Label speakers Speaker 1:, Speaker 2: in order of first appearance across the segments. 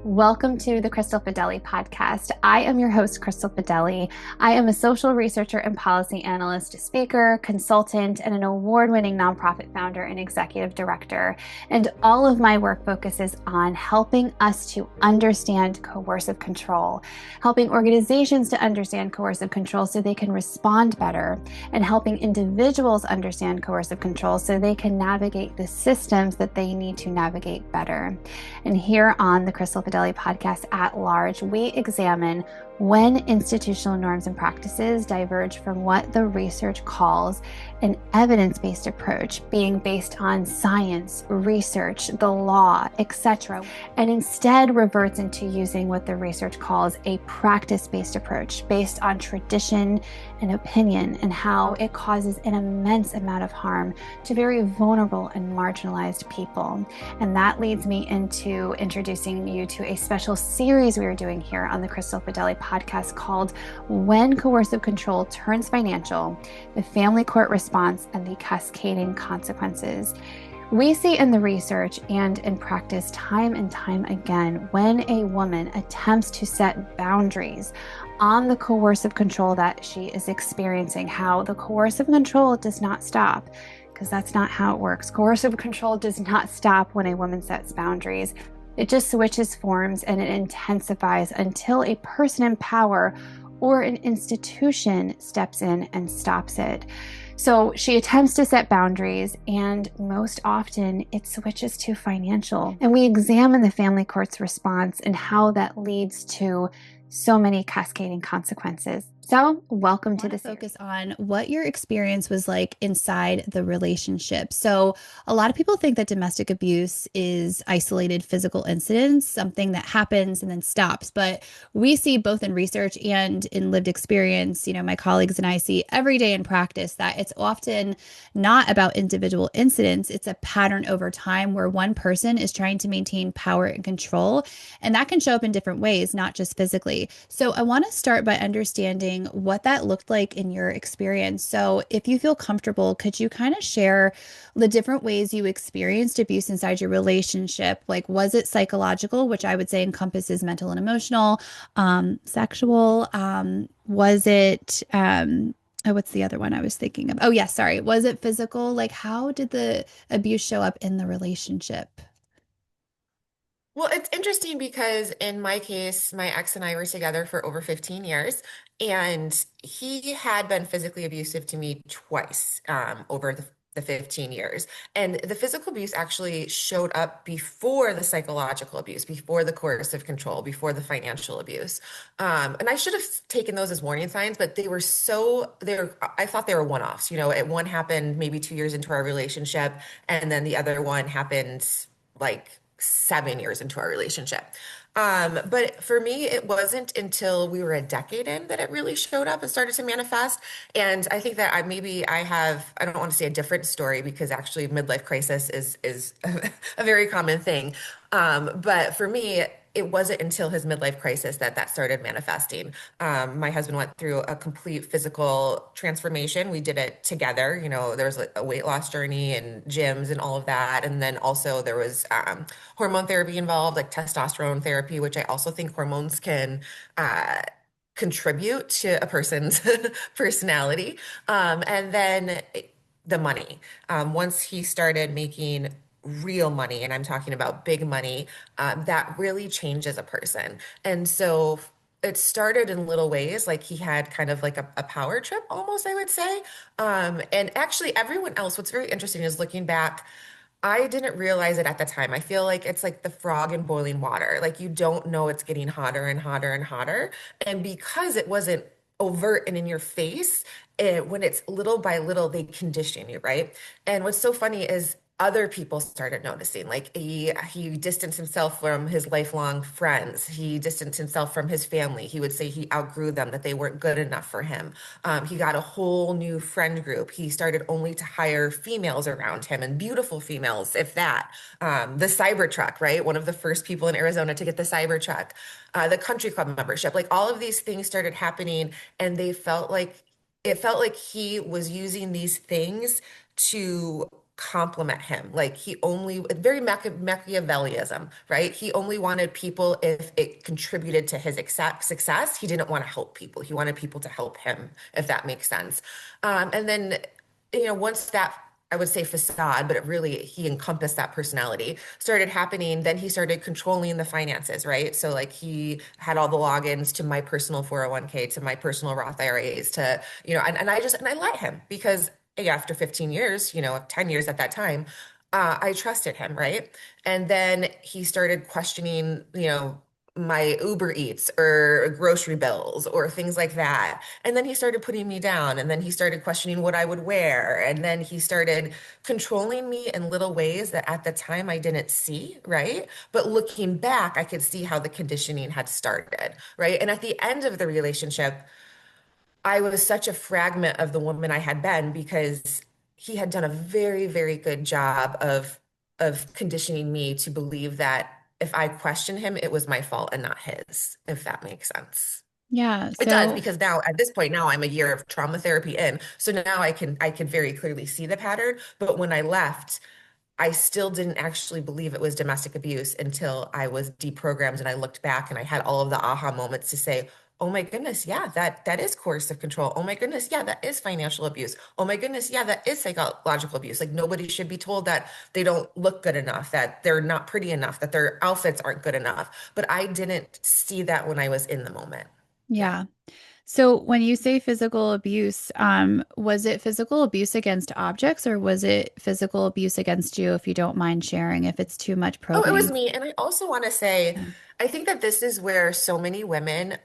Speaker 1: Welcome to the Crystal Fideli podcast. I am your host, Crystal Fideli. I am a social researcher and policy analyst, speaker, consultant, and an award-winning nonprofit founder and executive director. And all of my work focuses on helping us to understand coercive control, helping organizations to understand coercive control so they can respond better, and helping individuals understand coercive control so they can navigate the systems that they need to navigate better. And here on the Crystal Fideli podcast at large, we examine when institutional norms and practices diverge from what the research calls an evidence-based approach, being based on science, research, the law, etc., and instead reverts into using what the research calls a practice-based approach based on tradition and opinion, and how it causes an immense amount of harm to very vulnerable and marginalized people. And that leads me into introducing you to a special series we are doing here on the Crystal Fideli podcast called When Coercive Control Turns Financial, the Family Court Response and the Cascading Consequences. We see in the research and in practice time and time again when a woman attempts to set boundaries on the coercive control that she is experiencing, how the coercive control does not stop, because that's not how it works. Coercive control does not stop when a woman sets boundaries. It just switches forms and it intensifies until a person in power or an institution steps in and stops it. So she attempts to set boundaries, and most often it switches to financial. And we examine the family court's response and how that leads to so many cascading consequences. So welcome to the
Speaker 2: focus on what your experience was like inside the relationship. So a lot of people think that domestic abuse is isolated physical incidents, something that happens and then stops. But we see both in research and in lived experience, my colleagues and I see every day in practice that it's often not about individual incidents. It's a pattern over time where one person is trying to maintain power and control. And that can show up in different ways, not just physically. So I want to start by understanding what that looked like in your experience. So if you feel comfortable, could you kind of share the different ways you experienced abuse inside your relationship? Like, was it psychological, which I would say encompasses mental and emotional, sexual? Was it, oh, what's the other one I was thinking of? Oh, yes, sorry. Was it physical? Like, how did the abuse show up in the relationship?
Speaker 3: Well, it's interesting because in my case, my ex and I were together for over 15 years, and he had been physically abusive to me twice over the 15 years. And the physical abuse actually showed up before the psychological abuse, before the coercive control, before the financial abuse. And I should have taken those as warning signs, but I thought they were one-offs. One happened maybe 2 years into our relationship, and then the other one happened like 7 years into our relationship. But for me, it wasn't until we were a decade in that it really showed up and started to manifest. And I think that I don't want to say a different story because actually midlife crisis is a very common thing. But for me, it wasn't until his midlife crisis that started manifesting. My husband went through a complete physical transformation. We did it together. There was a weight loss journey and gyms and all of that. And then also there was hormone therapy involved, like testosterone therapy, which I also think hormones can contribute to a person's personality. And then the money. Once he started making real money, and I'm talking about big money, that really changes a person. And so it started in little ways, like he had kind of like a power trip almost, I would say. And actually, everyone else, what's very interesting is looking back, I didn't realize it at the time. I feel like it's like the frog in boiling water. Like you don't know it's getting hotter and hotter and hotter. And because it wasn't overt and in your face, when it's little by little, they condition you, right? And what's so funny is other people started noticing. Like he distanced himself from his lifelong friends. He distanced himself from his family. He would say he outgrew them, that they weren't good enough for him. He got a whole new friend group. He started only to hire females around him, and beautiful females, if that. The Cybertruck, right? One of the first people in Arizona to get the Cybertruck. The country club membership. Like all of these things started happening, and it felt like he was using these things to compliment him. Like he only very Machiavellism, right? He only wanted people if it contributed to his success. He didn't want to help people. He wanted people to help him, if that makes sense. And then, once that I would say facade, but it really he encompassed that personality started happening. Then he started controlling the finances, right? So like he had all the logins to my personal 401k, to my personal Roth IRAs, to and I let him because after 15 years, 10 years at that time, I trusted him, right? And then he started questioning, my Uber Eats or grocery bills or things like that. And then he started putting me down, and then he started questioning what I would wear. And then he started controlling me in little ways that at the time I didn't see, right? But looking back, I could see how the conditioning had started, right? And at the end of the relationship, I was such a fragment of the woman I had been because he had done a very, very good job of conditioning me to believe that if I questioned him, it was my fault and not his, if that makes sense.
Speaker 2: Yeah.
Speaker 3: It does
Speaker 2: So
Speaker 3: because now at this point now I'm a year of trauma therapy in. So now I can very clearly see the pattern. But when I left, I still didn't actually believe it was domestic abuse until I was deprogrammed and I looked back and I had all of the aha moments to say, oh my goodness, yeah, that is coercive control. Oh my goodness, yeah, that is financial abuse. Oh my goodness, yeah, that is psychological abuse. Like nobody should be told that they don't look good enough, that they're not pretty enough, that their outfits aren't good enough. But I didn't see that when I was in the moment. Yeah.
Speaker 2: yeah. So when you say physical abuse, was it physical abuse against objects or was it physical abuse against you, if you don't mind sharing, if it's too much
Speaker 3: Oh, it was
Speaker 2: probing?
Speaker 3: me. And I also want to say,
Speaker 2: Yeah.
Speaker 3: I think that this is where so many women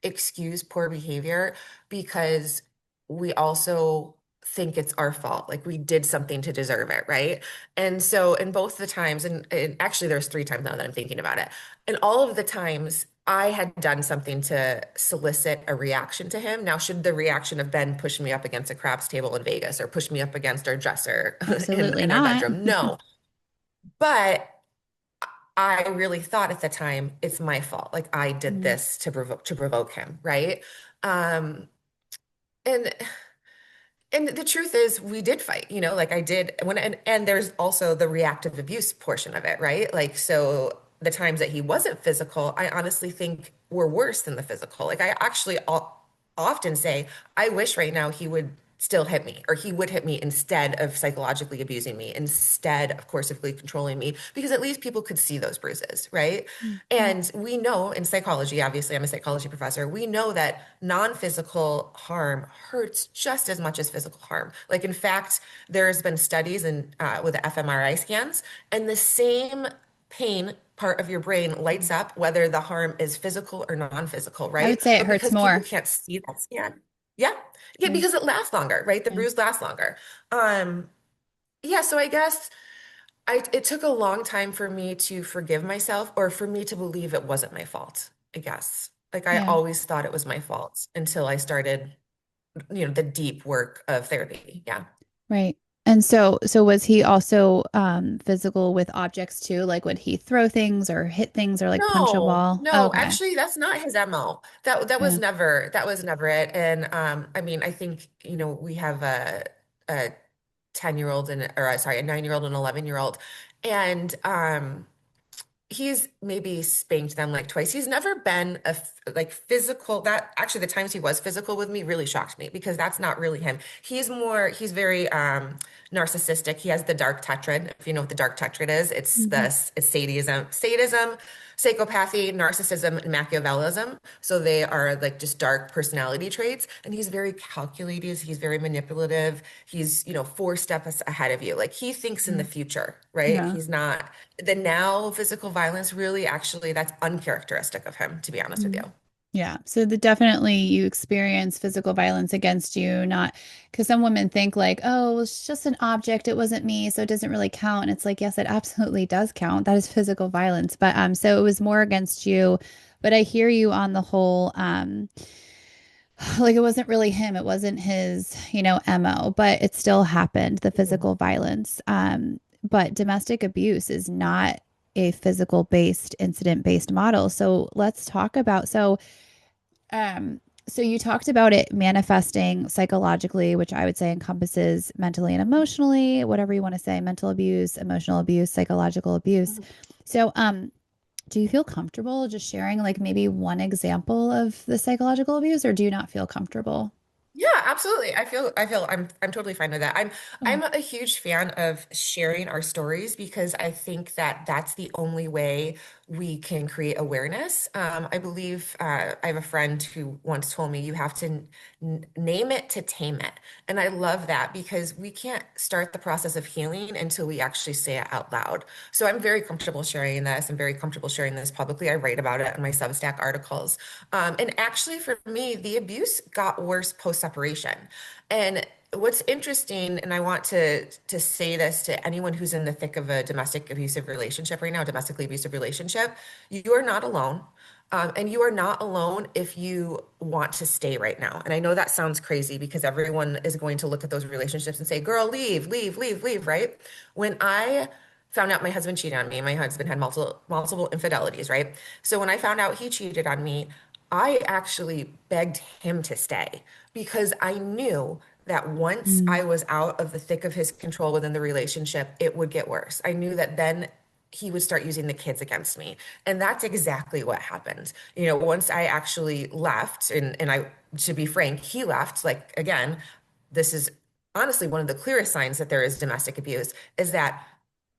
Speaker 3: excuse poor behavior because we also think it's our fault. Like we did something to deserve it, right? And so in both the times, and actually there's three times now that I'm thinking about it, and all of the times I had done something to solicit a reaction to him. Now, should the reaction have been push me up against a craps table in Vegas or push me up against our dresser
Speaker 2: Absolutely
Speaker 3: in our
Speaker 2: not.
Speaker 3: bedroom? No. But I really thought at the time it's my fault. Like I did
Speaker 2: Mm.
Speaker 3: this to provoke him, right? Um, and and the truth is we did fight, like I did and there's also the reactive abuse portion of it, right? Like so the times that he wasn't physical, I honestly think were worse than the physical. Like I actually often say, I wish right now he would still hit me or he would hit me instead of psychologically abusing me, instead of coercively controlling me, because at least people could see those bruises, right?
Speaker 2: Mhm.
Speaker 3: And we know in psychology, obviously, I'm a psychology professor, we know that non-physical harm hurts just as much as physical harm. Like, in fact, there's been studies with the fMRI scans, and the same pain part of your brain lights up whether the harm is physical or non-physical,
Speaker 2: I would
Speaker 3: right?
Speaker 2: say it
Speaker 3: But
Speaker 2: hurts
Speaker 3: because people
Speaker 2: more.
Speaker 3: can't see that scan, yeah, yeah,
Speaker 2: Yeah.
Speaker 3: because it lasts longer, right? The
Speaker 2: Yeah.
Speaker 3: bruise lasts longer. Um, yeah, so I guess it took a long time for me to forgive myself or for me to believe it wasn't my fault, I guess. Like I
Speaker 2: Yeah.
Speaker 3: always thought it was my fault until I started, the deep work of therapy. Yeah.
Speaker 2: Right. And so was he also physical with objects too? Like would he throw things or hit things or like punch a
Speaker 3: No,
Speaker 2: wall?
Speaker 3: no,
Speaker 2: Okay.
Speaker 3: actually that's not his MO. That was never it. And I mean, I think, we have a 10-year-old and or sorry, a 9-year-old and 11-year-old. And he's maybe spanked them like twice. He's never been like physical. That actually the times he was physical with me really shocked me because that's not really him. He's very narcissistic. He has the dark tetrad. If you know what the dark tetrad is,
Speaker 2: Hmm.
Speaker 3: it's sadism, psychopathy, narcissism, and Machiavellism. So they are like just dark personality traits. And he's very calculated. He's very manipulative. He's, 4 steps ahead of you. Like he thinks in the future, right?
Speaker 2: Yeah.
Speaker 3: He's not the now physical violence really actually that's uncharacteristic of him, to be honest with
Speaker 2: Mm.
Speaker 3: you.
Speaker 2: Yeah. So definitely you experience physical violence against you, not because some women think like, oh, it's just an object. It wasn't me, so it doesn't really count. And it's like, yes, it absolutely does count. That is physical violence. But so it was more against you. But I hear you on the whole, like it wasn't really him. It wasn't his, MO, but it still happened, the
Speaker 3: Mhm.
Speaker 2: physical violence. But domestic abuse is not a physical based incident based model. So let's talk about um So you talked about it manifesting psychologically, which I would say encompasses mentally and emotionally, whatever you want to say, mental abuse, emotional abuse, psychological abuse. So, do you feel comfortable just sharing like maybe one example of the psychological abuse, or do you not feel comfortable?
Speaker 3: Yeah, absolutely. I feel I'm totally fine with that.
Speaker 2: Yeah.
Speaker 3: I'm a huge fan of sharing our stories because I think that that's the only way we can create awareness. I believe I have a friend who once told me you have to name it to tame it. And I love that because we can't start the process of healing until we actually say it out loud. So I'm very comfortable sharing this. I'm very comfortable sharing this publicly. I write about it in my Substack articles. And actually, for me, the abuse got worse post separation. And what's interesting, and I want to say this to anyone who's in the thick of a domestic abusive relationship right now, domestically abusive relationship, you are not alone. And you are not alone if you want to stay right now. And I know that sounds crazy because everyone is going to look at those relationships and say, girl, leave, leave, leave, leave, right? When I found out my husband cheated on me, my husband had multiple infidelities, right? So when I found out he cheated on me, I actually begged him to stay because I knew that once
Speaker 2: Mm.
Speaker 3: I was out of the thick of his control within the relationship, it would get worse. I knew that then he would start using the kids against me. And that's exactly what happened. You know, once I actually left, and I, to be frank, he left, like, again, this is honestly one of the clearest signs that there is domestic abuse is that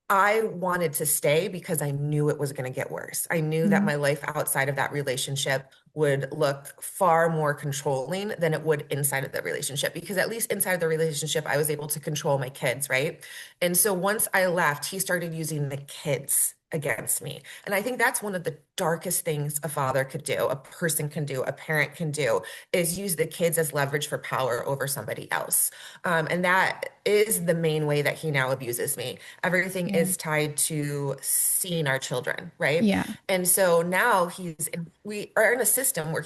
Speaker 3: I wanted to stay because I knew it was going to get worse. I knew that
Speaker 2: Mm.
Speaker 3: my life outside of that relationship would look far more controlling than it would inside of the relationship because at least inside of the relationship, I was able to control my kids, right? And so once I left, he started using the kids against me. And I think that's one of the darkest things a father could do, a person can do, a parent can do, is use the kids as leverage for power over somebody else. And that is the main way that he now abuses me. Everything
Speaker 2: Yeah.
Speaker 3: is tied to seeing our children, right?
Speaker 2: Yeah.
Speaker 3: And so now we are in a system where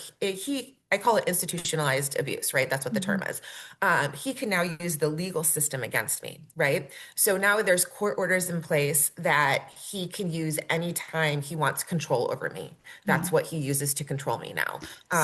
Speaker 3: I call it institutionalized abuse, right? That's what the
Speaker 2: Mhm.
Speaker 3: term is. He can now use the legal system against me, right? So now there's court orders in place that he can use anytime he wants control over me.
Speaker 2: Yeah.
Speaker 3: That's what he uses to control me now.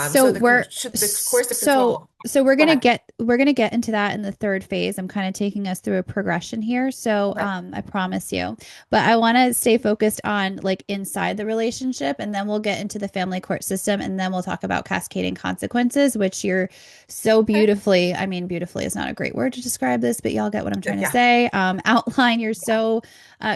Speaker 2: So
Speaker 3: So
Speaker 2: we're
Speaker 3: the course of
Speaker 2: so
Speaker 3: control.
Speaker 2: so we're
Speaker 3: Go
Speaker 2: gonna
Speaker 3: ahead.
Speaker 2: get into that in the third phase. I'm kind of taking us through a progression here. So
Speaker 3: Okay.
Speaker 2: I promise you. But I want to stay focused on like inside the relationship, and then we'll get into the family court system, and then we'll talk about cascading consequences, which you're so
Speaker 3: Okay.
Speaker 2: beautifully, I mean, beautifully is not a great word to describe this, but y'all get what I'm trying to
Speaker 3: Yeah.
Speaker 2: say. Outline, you're so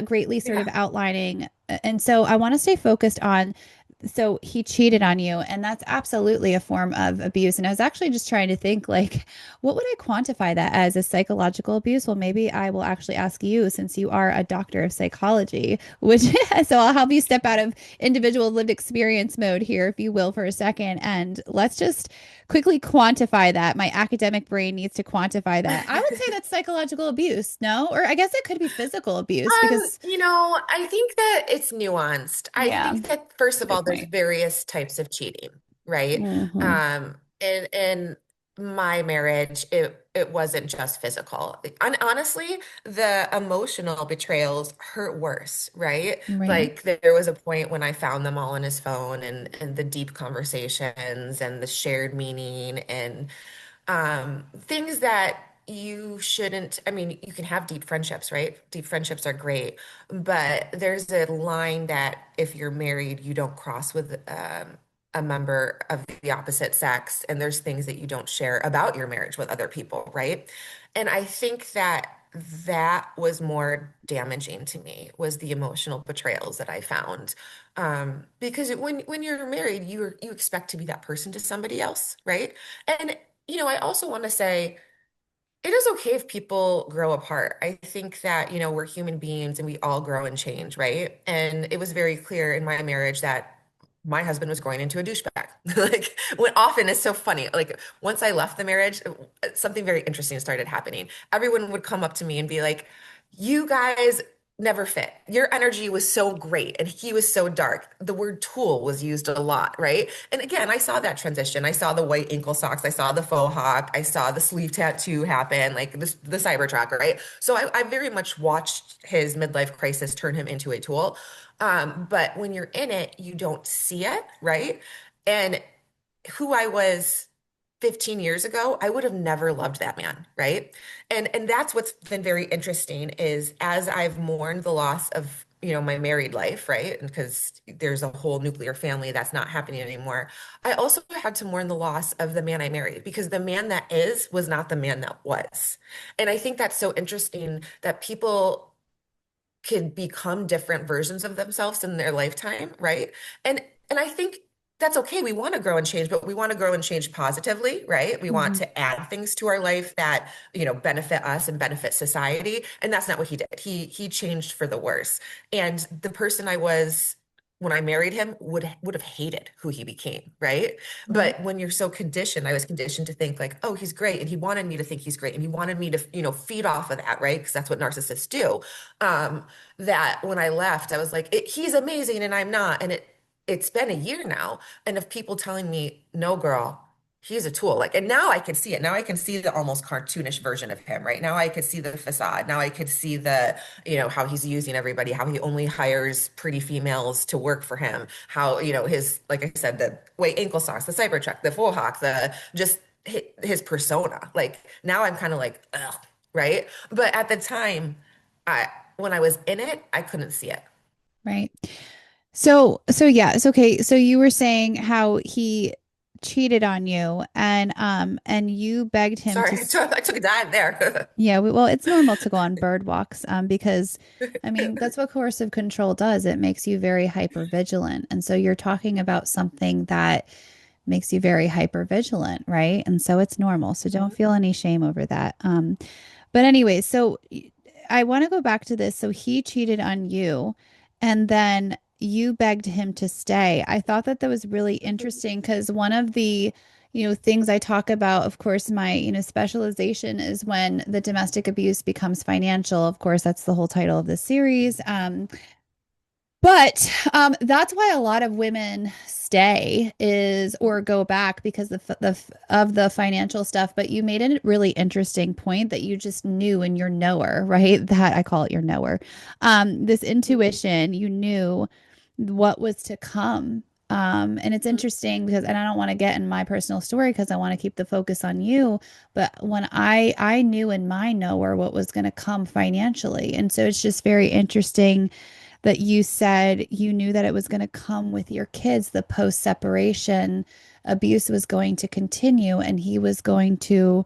Speaker 2: greatly sort
Speaker 3: Yeah.
Speaker 2: of outlining. And so I want to stay focused on so he cheated on you, and that's absolutely a form of abuse. And I was actually just trying to think like, what would I quantify that as a psychological abuse? Well, maybe I will actually ask you since you are a doctor of psychology, which so I'll help you step out of individual lived experience mode here, if you will, for a second. And let's just quickly quantify that. My academic brain needs to quantify that. I would say that's psychological abuse, no? Or I guess it could be physical abuse because
Speaker 3: I think that it's nuanced. I
Speaker 2: yeah,
Speaker 3: think that first of
Speaker 2: good
Speaker 3: all, there's
Speaker 2: point.
Speaker 3: various types of cheating, right?
Speaker 2: Hmm.
Speaker 3: In my marriage, it wasn't just physical. And honestly, the emotional betrayals hurt worse, right?
Speaker 2: Right.
Speaker 3: Like there was a point when I found them all on his phone and the deep conversations and the shared meaning and things that you shouldn't, I mean, you can have deep friendships, right? Deep friendships are great, but there's a line that if you're married, you don't cross with a member of the opposite sex, and there's things that you don't share about your marriage with other people, right? And I think that that was more damaging to me was the emotional betrayals that I found. Because when you're married, you expect to be that person to somebody else, right? And I also want to say it is okay if people grow apart. I think that, we're human beings and we all grow and change, right? And it was very clear in my marriage that my husband was growing into a douchebag. Like, when often it's so funny. Like, once I left the marriage, something very interesting started happening. Everyone would come up to me and be like, you guys never fit. Your energy was so great and he was so dark. The word tool was used a lot, right? And again, I saw that transition. I saw the white ankle socks. I saw the faux hawk. I saw the sleeve tattoo happen, like the cyber tracker, right? So I very much watched his midlife crisis turn him into a tool. But when you're in it, you don't see it, right? And who I was 15 years ago, I would have never loved that man, right? And that's what's been very interesting is as I've mourned the loss of, my married life, right? And because there's a whole nuclear family that's not happening anymore. I also had to mourn the loss of the man I married because the man that is was not the man that was. And I think that's so interesting that people can become different versions of themselves in their lifetime, right? And I think that's okay. We want to grow and change, but we want to grow and change positively, right? We want
Speaker 2: Mhm.
Speaker 3: to add things to our life that, benefit us and benefit society. And that's not what he did. He changed for the worse. And the person I was when I married him would have hated who he became, right?
Speaker 2: Right.
Speaker 3: But when you're so conditioned, I was conditioned to think like, oh, he's great. And he wanted me to think he's great. And he wanted me to, feed off of that, right? Because that's what narcissists do. Um, that when I left, I was like, he's amazing and I'm not. And it's been a year now. And of people telling me, no, girl, he's a tool. Like, and now I can see it. Now I can see the almost cartoonish version of him, right? Now I could see the facade. Now I could see the, how he's using everybody, how he only hires pretty females to work for him, how, his, like I said, the white ankle socks, the Cybertruck, the full hawk, the just his persona. Like now I'm kind of like, ugh, right? But at the time, I when I was in it, I couldn't see it.
Speaker 2: Right. So yeah, it's okay. So you were saying how he cheated on you and you begged him to
Speaker 3: Sorry, I took a dive there.
Speaker 2: yeah, well, it's normal to go on bird walks because I mean, that's what coercive control does. It makes you very hyper vigilant. And so you're talking about something that makes you very hyper vigilant, right? And so it's normal. So don't feel any shame over that. But anyway, so I want to go back to this. So he cheated on you, and then you begged him to stay. I thought that that was really interesting because one of the, things I talk about, of course, my, specialization is when the domestic abuse becomes financial. Of course, that's the whole title of the series. But that's why a lot of women stay is or go back because of the financial stuff. But you made a really interesting point that you just knew in your knower, right? That I call it your knower. This intuition, you knew what was to come. And it's interesting because, and I don't want to get in my personal story because I want to keep the focus on you. But when I knew in my knower what was going to come financially, and so it's just very interesting that you said you knew that it was going to come with your kids. The post separation abuse was going to continue, and he was going to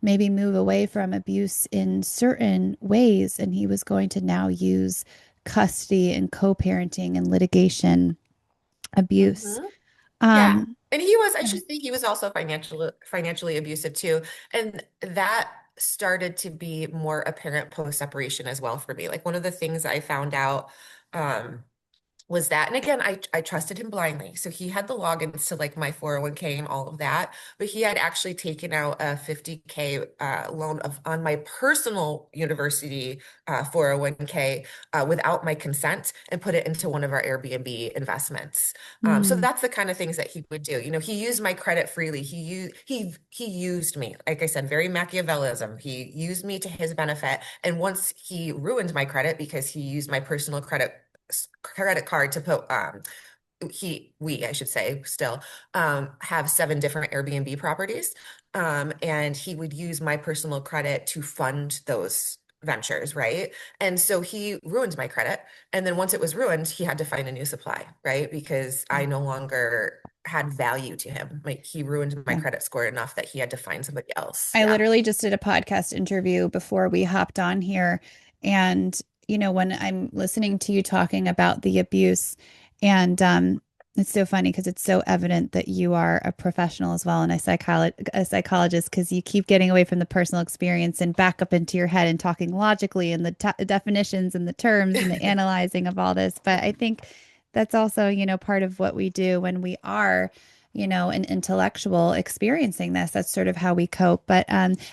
Speaker 2: maybe move away from abuse in certain ways. And he was going to now use custody and co parenting and litigation abuse.
Speaker 3: Mhm. Yeah.
Speaker 2: Um,
Speaker 3: And I should think he was also financially abusive too. And that started to be more apparent post separation as well for me. Like one of the things I found out, um, was that. And again, I trusted him blindly. So he had the logins to like my 401k and all of that, but he had actually taken out a 50K loan on my personal university 401k without my consent and put it into one of our Airbnb investments. So
Speaker 2: mm,
Speaker 3: that's the kind of things that he would do. He used my credit freely. He used me, like I said, very Machiavellism. He used me to his benefit. And once he ruined my credit because he used my personal credit card to put we I should say still have 7 different Airbnb properties, and he would use my personal credit to fund those ventures, right? And so he ruined my credit, and then once it was ruined he had to find a new supply, right? Because I no longer had value to him. Like he ruined my
Speaker 2: yeah.
Speaker 3: credit score enough that he had to find somebody else.
Speaker 2: I
Speaker 3: Yeah.
Speaker 2: literally just did a podcast interview before we hopped on here. And, when I'm listening to you talking about the abuse, and it's so funny because it's so evident that you are a professional as well and a psychologist because you keep getting away from the personal experience and back up into your head and talking logically and the definitions and the terms and the analyzing of all this. But I think that's also, part of what we do when we are an intellectual experiencing this. That's sort of how we cope. But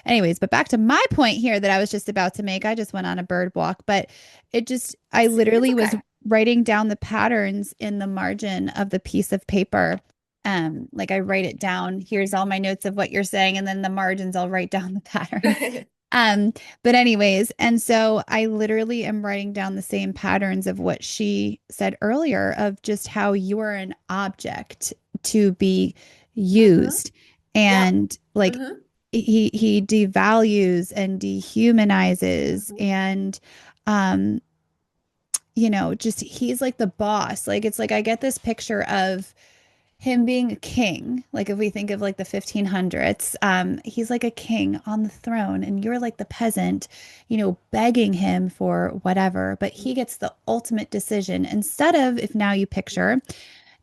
Speaker 2: anyways, but back to my point here that I was just about to make. I just went on a bird walk, but I
Speaker 3: It's
Speaker 2: literally was
Speaker 3: okay.
Speaker 2: writing down the patterns in the margin of the piece of paper. Like I write it down. Here's all my notes of what you're saying, and then the margins, I'll write down the patterns. Um, but anyways, and so I literally am writing down the same patterns of what she said earlier of just how you are an object to be
Speaker 3: Mhm.
Speaker 2: used.
Speaker 3: Yep.
Speaker 2: And like
Speaker 3: Hmm.
Speaker 2: he devalues and dehumanizes
Speaker 3: Hmm.
Speaker 2: and um just he's like the boss. Like it's like I get this picture of him being a king. Like if we think of like the 1500s, he's like a king on the throne and you're like the peasant, begging him for whatever, but he gets the ultimate decision instead of if now you picture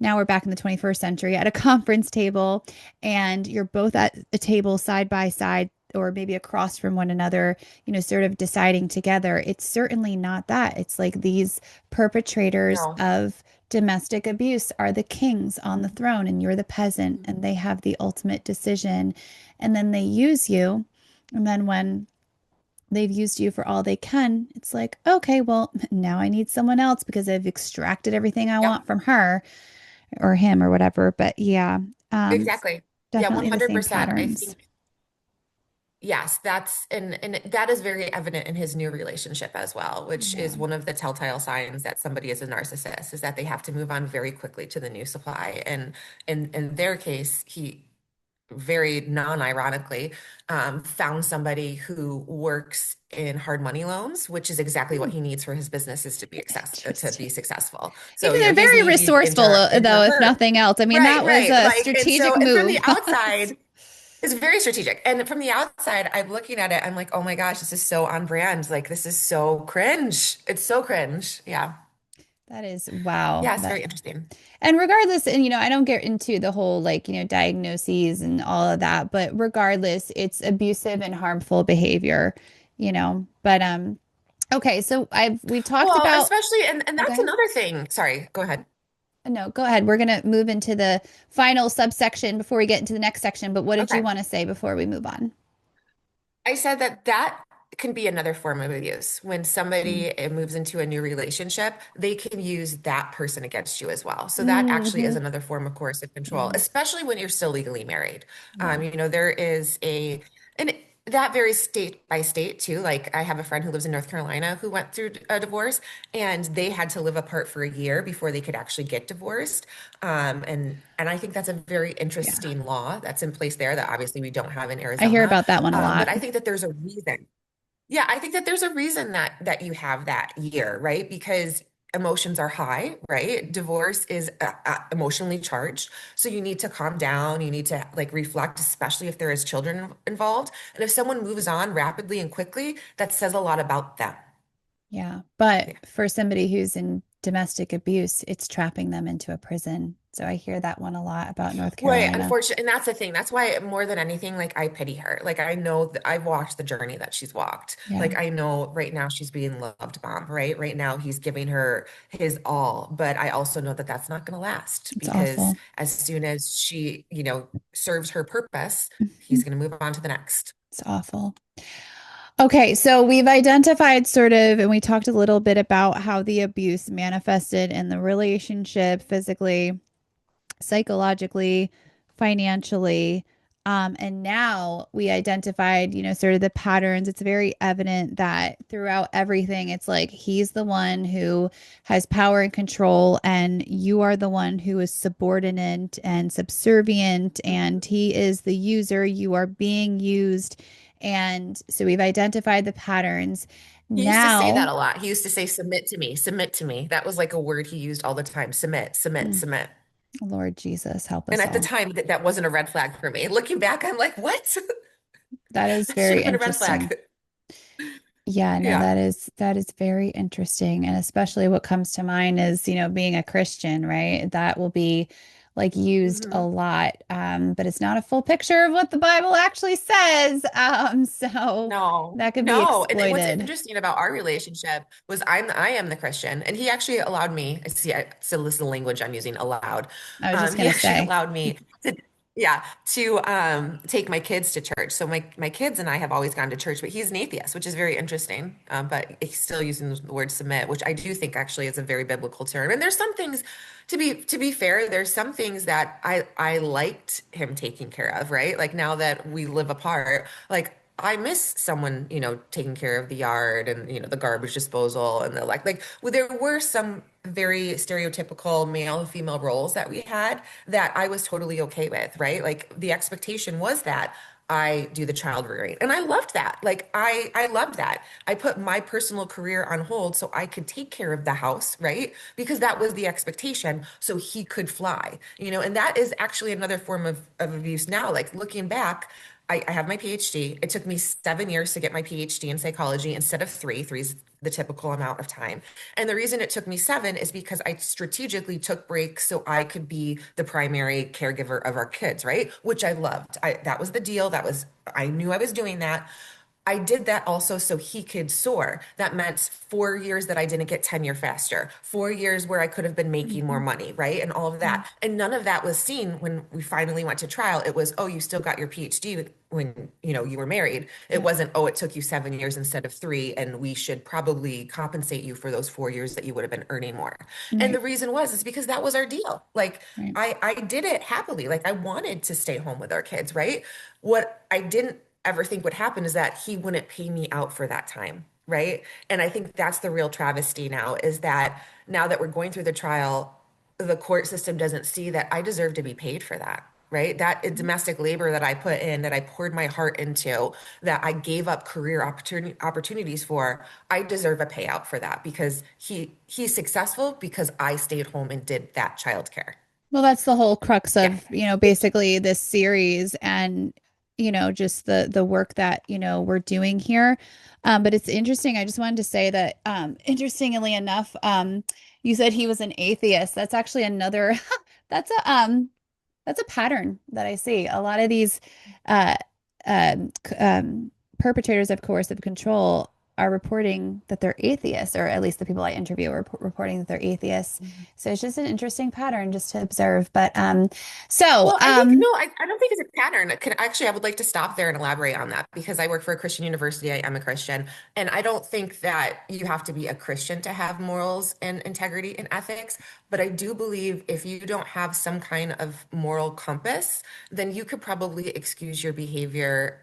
Speaker 2: now we're back in the 21st century at a conference table and you're both at a table side by side or maybe across from one another, sort of deciding together. It's certainly not that. It's like these perpetrators
Speaker 3: No.
Speaker 2: of domestic abuse are the kings on the throne and you're the peasant and
Speaker 3: Mhm.
Speaker 2: they have the ultimate decision. And then they use you. And then when they've used you for all they can, it's like, okay, well, now I need someone else because I've extracted everything I
Speaker 3: Yep.
Speaker 2: want from her or him or whatever. But yeah,
Speaker 3: Exactly. Yeah,
Speaker 2: definitely the same
Speaker 3: 100%. I
Speaker 2: patterns.
Speaker 3: think yes, and that is very evident in his new relationship as well, which
Speaker 2: Yeah.
Speaker 3: is one of the telltale signs that somebody is a narcissist, is that they have to move on very quickly to the new supply. And in their case, he very non-ironically found somebody who works in hard money loans, which is exactly what
Speaker 2: Hmm,
Speaker 3: he needs for his businesses to be
Speaker 2: interesting.
Speaker 3: successful. So,
Speaker 2: They're
Speaker 3: he's
Speaker 2: very
Speaker 3: kneed
Speaker 2: resourceful,
Speaker 3: into
Speaker 2: though, if
Speaker 3: her.
Speaker 2: nothing else. I mean,
Speaker 3: Right,
Speaker 2: that was
Speaker 3: right.
Speaker 2: a
Speaker 3: Like, and so,
Speaker 2: strategic
Speaker 3: and from the
Speaker 2: move.
Speaker 3: outside, it's very strategic. And from the outside, I'm looking at it, I'm like, oh my gosh, this is so on brand. Like, this is so cringe. It's so cringe. Yeah.
Speaker 2: That is wow.
Speaker 3: Yeah, it's
Speaker 2: That
Speaker 3: very interesting.
Speaker 2: and regardless, and I don't get into the whole like, diagnoses and all of that, but regardless, it's abusive and harmful behavior, But okay, so we've talked
Speaker 3: Well,
Speaker 2: about
Speaker 3: especially, and
Speaker 2: oh, go
Speaker 3: that's
Speaker 2: ahead.
Speaker 3: another thing. Sorry, go ahead.
Speaker 2: No, go ahead. We're gonna move into the final subsection before we get into the next section, but what did you
Speaker 3: Okay.
Speaker 2: want to say before we move on?
Speaker 3: I said that that can be another form of abuse. When
Speaker 2: Mm.
Speaker 3: somebody moves into a new relationship, they can use that person against you as well. So that actually is
Speaker 2: Hmm.
Speaker 3: another form of coercive control,
Speaker 2: Yeah.
Speaker 3: especially when you're still legally married.
Speaker 2: Yeah.
Speaker 3: There is and that varies state by state too. Like I have a friend who lives in North Carolina who went through a divorce and they had to live apart for a year before they could actually get divorced. And I think that's a very
Speaker 2: Yeah.
Speaker 3: interesting law that's in place there that obviously we don't have in
Speaker 2: I hear
Speaker 3: Arizona.
Speaker 2: about that one a
Speaker 3: But
Speaker 2: lot.
Speaker 3: I think that there's a reason. Yeah, I think that there's a reason that you have that year, right? Because emotions are high, right? Divorce is emotionally charged. So you need to calm down. You need to like reflect, especially if there is children involved. And if someone moves on rapidly and quickly, that says a lot about them.
Speaker 2: Yeah. But
Speaker 3: Yeah.
Speaker 2: for somebody who's in domestic abuse, it's trapping them into a prison. So I hear that one a lot about North
Speaker 3: Right,
Speaker 2: Carolina.
Speaker 3: unfortunately, and that's the thing. That's why more than anything, like I pity her. Like I know that I've watched the journey that she's walked.
Speaker 2: Yeah.
Speaker 3: Like I know right now she's being loved bomb, right? Right now he's giving her his all, but I also know that that's not going to last
Speaker 2: It's
Speaker 3: because
Speaker 2: awful.
Speaker 3: as soon as she, serves her purpose,
Speaker 2: Mhm.
Speaker 3: he's going to move on to the next.
Speaker 2: It's awful. Okay, so we've identified sort of, and we talked a little bit about how the abuse manifested in the relationship physically, psychologically, financially. And now we identified, sort of the patterns. It's very evident that throughout everything, it's like he's the one who has power and control, and you are the one who is subordinate and subservient, and
Speaker 3: Mhm.
Speaker 2: he is the user. You are being used. And so we've identified the patterns.
Speaker 3: He used to say that
Speaker 2: Now,
Speaker 3: a lot. He used to say, submit to me, submit to me. That was like a word he used all the time. Submit, submit,
Speaker 2: mm,
Speaker 3: submit.
Speaker 2: Lord Jesus, help
Speaker 3: And
Speaker 2: us
Speaker 3: at the
Speaker 2: all.
Speaker 3: time, that wasn't a red flag for me. Looking back, I'm like, what?
Speaker 2: That is
Speaker 3: That should
Speaker 2: very
Speaker 3: have been a red
Speaker 2: interesting.
Speaker 3: flag.
Speaker 2: Yeah, no,
Speaker 3: Yeah.
Speaker 2: that is very interesting. And especially what comes to mind is, being a Christian, right? That will be like used a
Speaker 3: Hmm.
Speaker 2: lot. But it's not a full picture of what the Bible actually says. So
Speaker 3: No,
Speaker 2: that could be
Speaker 3: no. And what's
Speaker 2: exploited.
Speaker 3: interesting about our relationship was I am the Christian, and he actually allowed me. See, so this is the language I'm using. Allowed.
Speaker 2: I was just
Speaker 3: He
Speaker 2: gonna
Speaker 3: actually
Speaker 2: say,
Speaker 3: allowed me to, yeah, to take my kids to church. So my kids and I have always gone to church, but he's an atheist, which is very interesting. But he's still using the word submit, which I do think actually is a very biblical term. And there's some things to be fair, there's some things that I liked him taking care of, right? Like now that we live apart, like I miss someone, taking care of the yard and, the garbage disposal and the like, well, there were some very stereotypical male female roles that we had that I was totally okay with, right? Like the expectation was that I do the child rearing. And I loved that. Like I loved that. I put my personal career on hold so I could take care of the house, right? Because that was the expectation so he could fly, and that is actually another form of abuse now. Like looking back, I have my PhD. It took me 7 years to get my PhD in psychology instead of three. Three's the typical amount of time. And the reason it took me seven is because I strategically took breaks so I could be the primary caregiver of our kids, right? Which I loved. That was the deal. I knew I was doing that. I did that also so he could soar. That meant 4 years that I didn't get tenure faster, 4 years where I could have been making more
Speaker 2: Mhm.
Speaker 3: money, right? And all of that. And none of that was seen when we finally went to trial. It was, oh, you still got your PhD when, you were married. It
Speaker 2: Yeah.
Speaker 3: wasn't, oh, it took you 7 years instead of three, and we should probably compensate you for those 4 years that you would have been earning more. And
Speaker 2: Right.
Speaker 3: the reason is because that was our deal. Like
Speaker 2: Right.
Speaker 3: I did it happily. Like I wanted to stay home with our kids, right? What I didn't ever think would happen is that he wouldn't pay me out for that time, right? And I think that's the real travesty now, is that now that we're going through the trial, the court system doesn't see that I deserve to be paid for that, right? That domestic labor that I put in, that I poured my heart into, that I gave up career opportunities for, I deserve a payout for that because he's successful because I stayed home and did that childcare.
Speaker 2: Well, that's the whole crux
Speaker 3: Yeah.
Speaker 2: of, basically this series and, just the work that, we're doing here. But it's interesting. I just wanted to say that, interestingly enough, you said he was an atheist. That's actually another, that's that's a pattern that I see. A lot of these uh, perpetrators of coercive control are reporting that they're atheists, or at least the people I interview are reporting that they're atheists. So it's just an interesting pattern just to observe. But
Speaker 3: Well, I think no, I don't think it's a pattern. Actually, I would like to stop there and elaborate on that because I work for a Christian university. I am a Christian, and I don't think that you have to be a Christian to have morals and integrity and ethics. But I do believe if you don't have some kind of moral compass, then you could probably excuse your behavior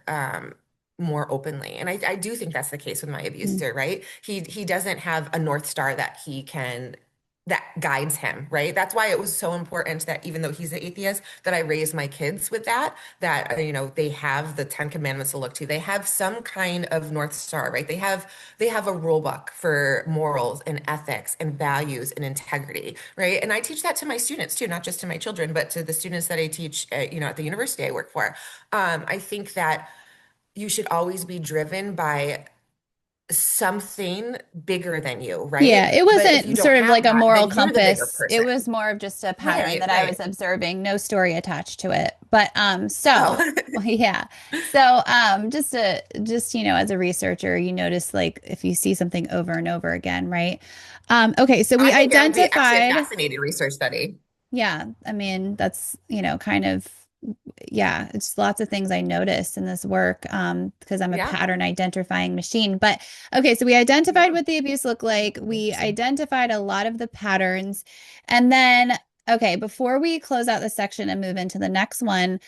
Speaker 3: more openly. And I do think that's the case with my
Speaker 2: mm,
Speaker 3: abuser, right? He doesn't have a North Star that guides him, right? That's why it was so important that even though he's an atheist, that I raised my kids with that they have the Ten Commandments to look to. They have some kind of North Star, right? They have a rule book for morals and ethics and values and integrity, right? And I teach that to my students too, not just to my children, but to the students that I teach, at the university I work for. I think that you should always be driven by something bigger than you,
Speaker 2: yeah,
Speaker 3: right?
Speaker 2: it
Speaker 3: But if you
Speaker 2: wasn't
Speaker 3: don't
Speaker 2: sort of like
Speaker 3: have
Speaker 2: a
Speaker 3: that,
Speaker 2: moral
Speaker 3: then you're the bigger
Speaker 2: compass. It
Speaker 3: person.
Speaker 2: was more of just a pattern
Speaker 3: Right,
Speaker 2: that I was
Speaker 3: right.
Speaker 2: observing, no story attached to it. But so
Speaker 3: Oh,
Speaker 2: well, yeah. So just as a researcher, you notice like if you see something over and over again, right? Okay, so we
Speaker 3: I think that would be actually a
Speaker 2: identified,
Speaker 3: fascinating research study.
Speaker 2: yeah, I mean, that's, kind of, yeah, it's lots of things I noticed in this work because I'm a
Speaker 3: Yeah,
Speaker 2: pattern identifying machine. But okay, so we identified
Speaker 3: yeah.
Speaker 2: what the abuse looked like. We
Speaker 3: Interesting.
Speaker 2: identified a lot of the patterns. And then, okay, before we close out the section and move into the next one,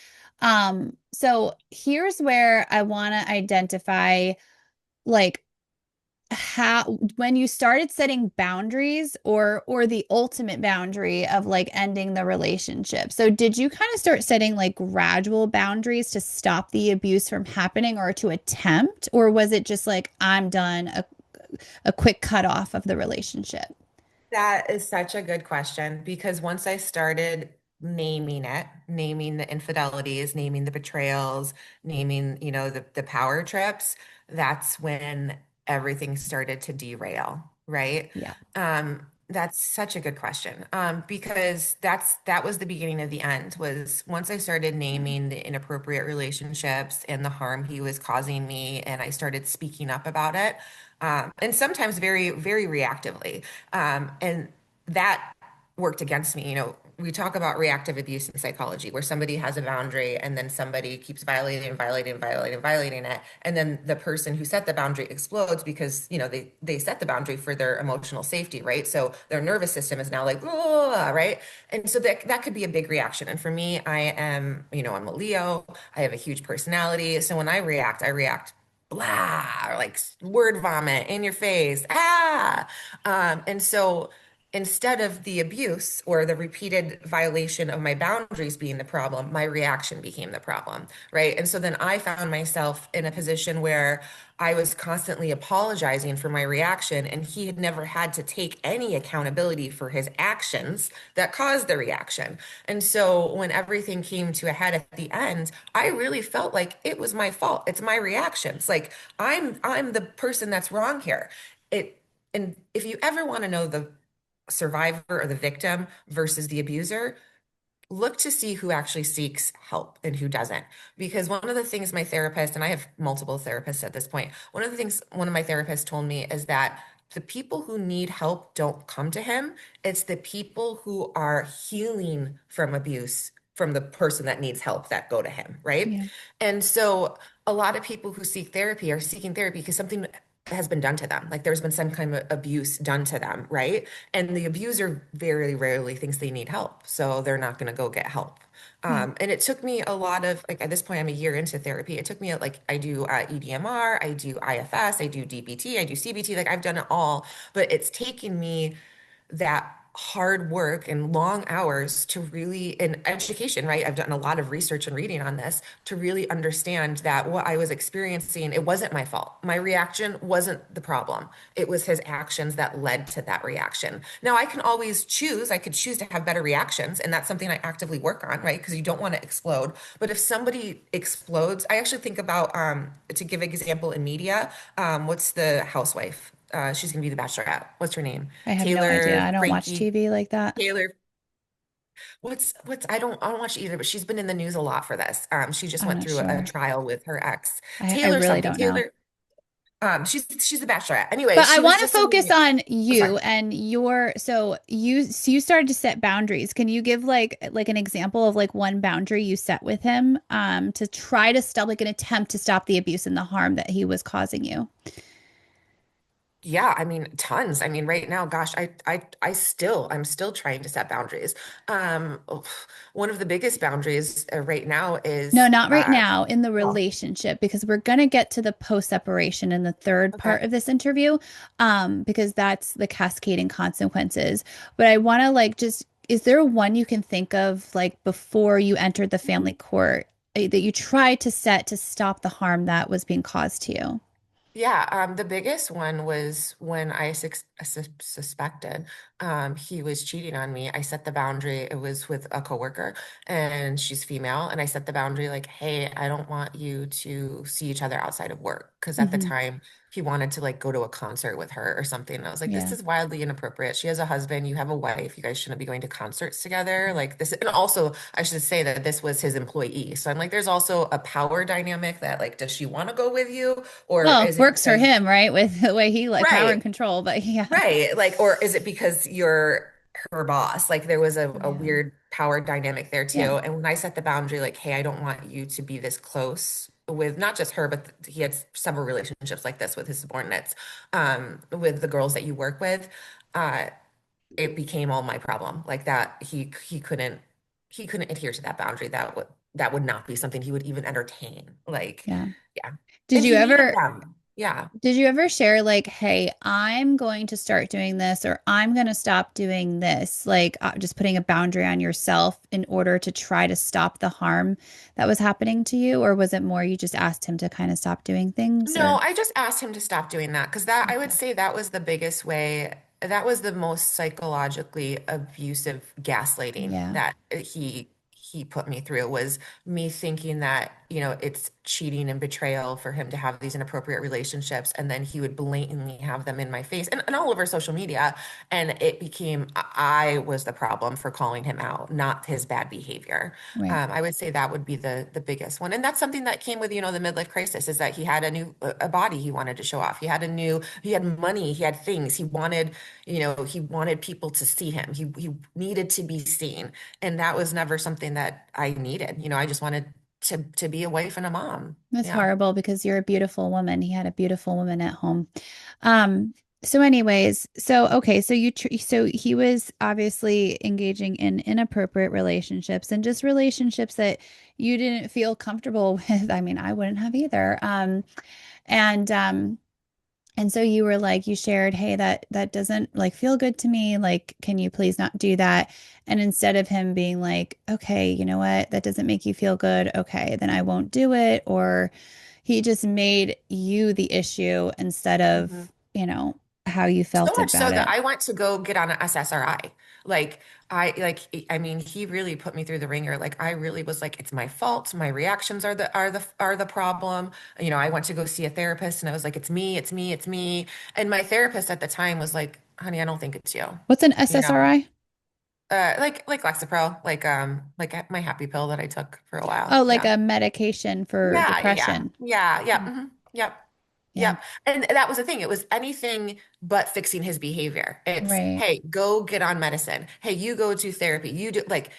Speaker 2: so here's where I want to identify like how when you started setting boundaries or the ultimate boundary of like ending the relationship. So did you kind of start setting like gradual boundaries to stop the abuse from happening or to attempt, or was it just like I'm done, a quick cutoff of the relationship?
Speaker 3: That is such a good question because once I started naming it, naming the infidelities, naming the betrayals, naming, the power trips, that's when everything started to derail, right?
Speaker 2: Yeah.
Speaker 3: That's such a good question. Because that was the beginning of the end, was once I started
Speaker 2: Yeah.
Speaker 3: naming the inappropriate relationships and the harm he was causing me, and I started speaking up about it, and sometimes very, very reactively. And that worked against me. We talk about reactive abuse in psychology, where somebody has a boundary and then somebody keeps violating it. And then the person who set the boundary explodes because, they set the boundary for their emotional safety, right? So their nervous system is now like, "Ah," right? And so that could be a big reaction. And for me, I'm a Leo. I have a huge personality. So when I react blah, or like word vomit in your face, ah. And so instead of the abuse or the repeated violation of my boundaries being the problem, my reaction became the problem, right? And so then I found myself in a position where I was constantly apologizing for my reaction, and he had never had to take any accountability for his actions that caused the reaction. And so when everything came to a head at the end, I really felt like it was my fault. It's my reactions. Like I'm the person that's wrong here. It and if you ever want to know the survivor or the victim versus the abuser, look to see who actually seeks help and who doesn't. Because one of the things my therapist, and I have multiple therapists at this point, one of the things one of my therapists told me is that the people who need help don't come to him. It's the people who are healing from abuse from the person that needs help that go to him, right?
Speaker 2: Yeah.
Speaker 3: And so a lot of people who seek therapy are seeking therapy because something has been done to them. Like there's been some kind of abuse done to them, right? And the abuser very rarely thinks they need help. So they're not going to go get help.
Speaker 2: Yeah.
Speaker 3: And it took me a lot of, like, at this point, I'm a year into therapy. It took me, like, I do EDMR, I do IFS, I do DBT, I do CBT, like, I've done it all. But it's taken me that hard work and long hours to really, in education, right? I've done a lot of research and reading on this to really understand that what I was experiencing, it wasn't my fault. My reaction wasn't the problem. It was his actions that led to that reaction. Now I can always choose, I could choose to have better reactions, and that's something I actively work on, right? Because you don't want to explode. But if somebody explodes, I actually think about, to give an example in media, what's the housewife? She's gonna be the Bachelorette. What's her name?
Speaker 2: I have no idea.
Speaker 3: Taylor
Speaker 2: I don't watch
Speaker 3: Frankie
Speaker 2: TV like that.
Speaker 3: Taylor. What's I don't watch either, but she's been in the news a lot for this. She just
Speaker 2: I'm
Speaker 3: went
Speaker 2: not
Speaker 3: through a
Speaker 2: sure.
Speaker 3: trial with her ex,
Speaker 2: I
Speaker 3: Taylor
Speaker 2: really
Speaker 3: something.
Speaker 2: don't know.
Speaker 3: Taylor. She's the Bachelorette. Anyway,
Speaker 2: But I
Speaker 3: she was
Speaker 2: want to
Speaker 3: just in
Speaker 2: focus
Speaker 3: the.
Speaker 2: on
Speaker 3: Oh, sorry.
Speaker 2: you and your so you started to set boundaries. Can you give like an example of like one boundary you set with him to try to stop like an attempt to stop the abuse and the harm that he was causing you?
Speaker 3: Yeah, I mean, tons. I mean, right now, gosh, I'm still trying to set boundaries. Oh, one of the biggest boundaries right now
Speaker 2: No,
Speaker 3: is
Speaker 2: not right now in the
Speaker 3: oh,
Speaker 2: relationship, because we're going to get to the post separation in the third
Speaker 3: okay.
Speaker 2: part of this interview, because that's the cascading consequences. But I want to like just, is there one you can think of like before you entered the family court that you tried to set to stop the harm that was being caused to you?
Speaker 3: Yeah, the biggest one was when I suspected he was cheating on me. I set the boundary. It was with a coworker, and she's female. And I set the boundary like, hey, I don't want you to see each other outside of work. Because at the
Speaker 2: Hmm.
Speaker 3: time, he wanted to like go to a concert with her or something. And I was like, this
Speaker 2: Yeah.
Speaker 3: is wildly inappropriate. She has a husband, you have a wife. You guys shouldn't be going to concerts together. Like this. And also, I should say that this was his employee. So I'm like, there's also a power dynamic that like, does she want to go with you? Or
Speaker 2: Well,
Speaker 3: is it
Speaker 2: works for
Speaker 3: because,
Speaker 2: him, right? With the way he like power and
Speaker 3: right,
Speaker 2: control, but yeah.
Speaker 3: right. Like, or is it because you're her boss? Like, there was a
Speaker 2: Yeah.
Speaker 3: weird power dynamic there
Speaker 2: Yeah.
Speaker 3: too. And when I set the boundary, like, hey, I don't want you to be this close with not just her, but he had several relationships like this with his subordinates, with the girls that you work with. Uh, it became all my problem. Like that, he couldn't adhere to that boundary. That would not be something he would even entertain. Like,
Speaker 2: Yeah.
Speaker 3: yeah.
Speaker 2: Did
Speaker 3: And
Speaker 2: you
Speaker 3: he needed
Speaker 2: ever
Speaker 3: them. Yeah.
Speaker 2: Did you ever share like, hey, I'm going to start doing this or I'm going to stop doing this? Like just putting a boundary on yourself in order to try to stop the harm that was happening to you? Or was it more you just asked him to kind of stop doing things
Speaker 3: No,
Speaker 2: or?
Speaker 3: I just asked him to stop doing that because that I would
Speaker 2: Okay.
Speaker 3: say that was the biggest way. That was the most psychologically abusive gaslighting
Speaker 2: Yeah.
Speaker 3: that he put me through was me thinking that, it's cheating and betrayal for him to have these inappropriate relationships. And then he would blatantly have them in my face and all over social media. And it became, I was the problem for calling him out, not his bad behavior.
Speaker 2: Right.
Speaker 3: I would say that would be the biggest one, and that's something that came with the midlife crisis is that he had a body he wanted to show off. He had money, he had things he wanted people to see him. He needed to be seen, and that was never something that I needed. I just wanted to be a wife and a mom.
Speaker 2: That's
Speaker 3: Yeah.
Speaker 2: horrible because you're a beautiful woman. He had a beautiful woman at home. Um, so anyways, so okay, so so he was obviously engaging in inappropriate relationships and just relationships that you didn't feel comfortable with. I mean, I wouldn't have either. And so you were like, you shared, hey, that doesn't like feel good to me. Like, can you please not do that? And instead of him being like, okay, you know what, that doesn't make you feel good. Okay, then I won't do it. Or he just made you the issue instead of,
Speaker 3: Mhm.
Speaker 2: you know, how you
Speaker 3: So
Speaker 2: felt
Speaker 3: much so
Speaker 2: about
Speaker 3: that
Speaker 2: it.
Speaker 3: I went to go get on an SSRI. Like I mean, he really put me through the ringer. Like I really was like, it's my fault. My reactions are the problem. You know, I went to go see a therapist and I was like, it's me, it's me, it's me. And my therapist at the time was like, honey, I don't think it's you.
Speaker 2: What's an
Speaker 3: You know,
Speaker 2: SSRI?
Speaker 3: like Lexapro, like my happy pill that I took for a while.
Speaker 2: Oh, like
Speaker 3: Yeah.
Speaker 2: a medication for
Speaker 3: Yeah, yeah, yeah,
Speaker 2: depression.
Speaker 3: yeah, yeah.
Speaker 2: Mm.
Speaker 3: Yep.
Speaker 2: Yeah,
Speaker 3: Yep. And that was the thing. It was anything but fixing his behavior. It's,
Speaker 2: right.
Speaker 3: hey, go get on medicine. Hey, you go to therapy. You do like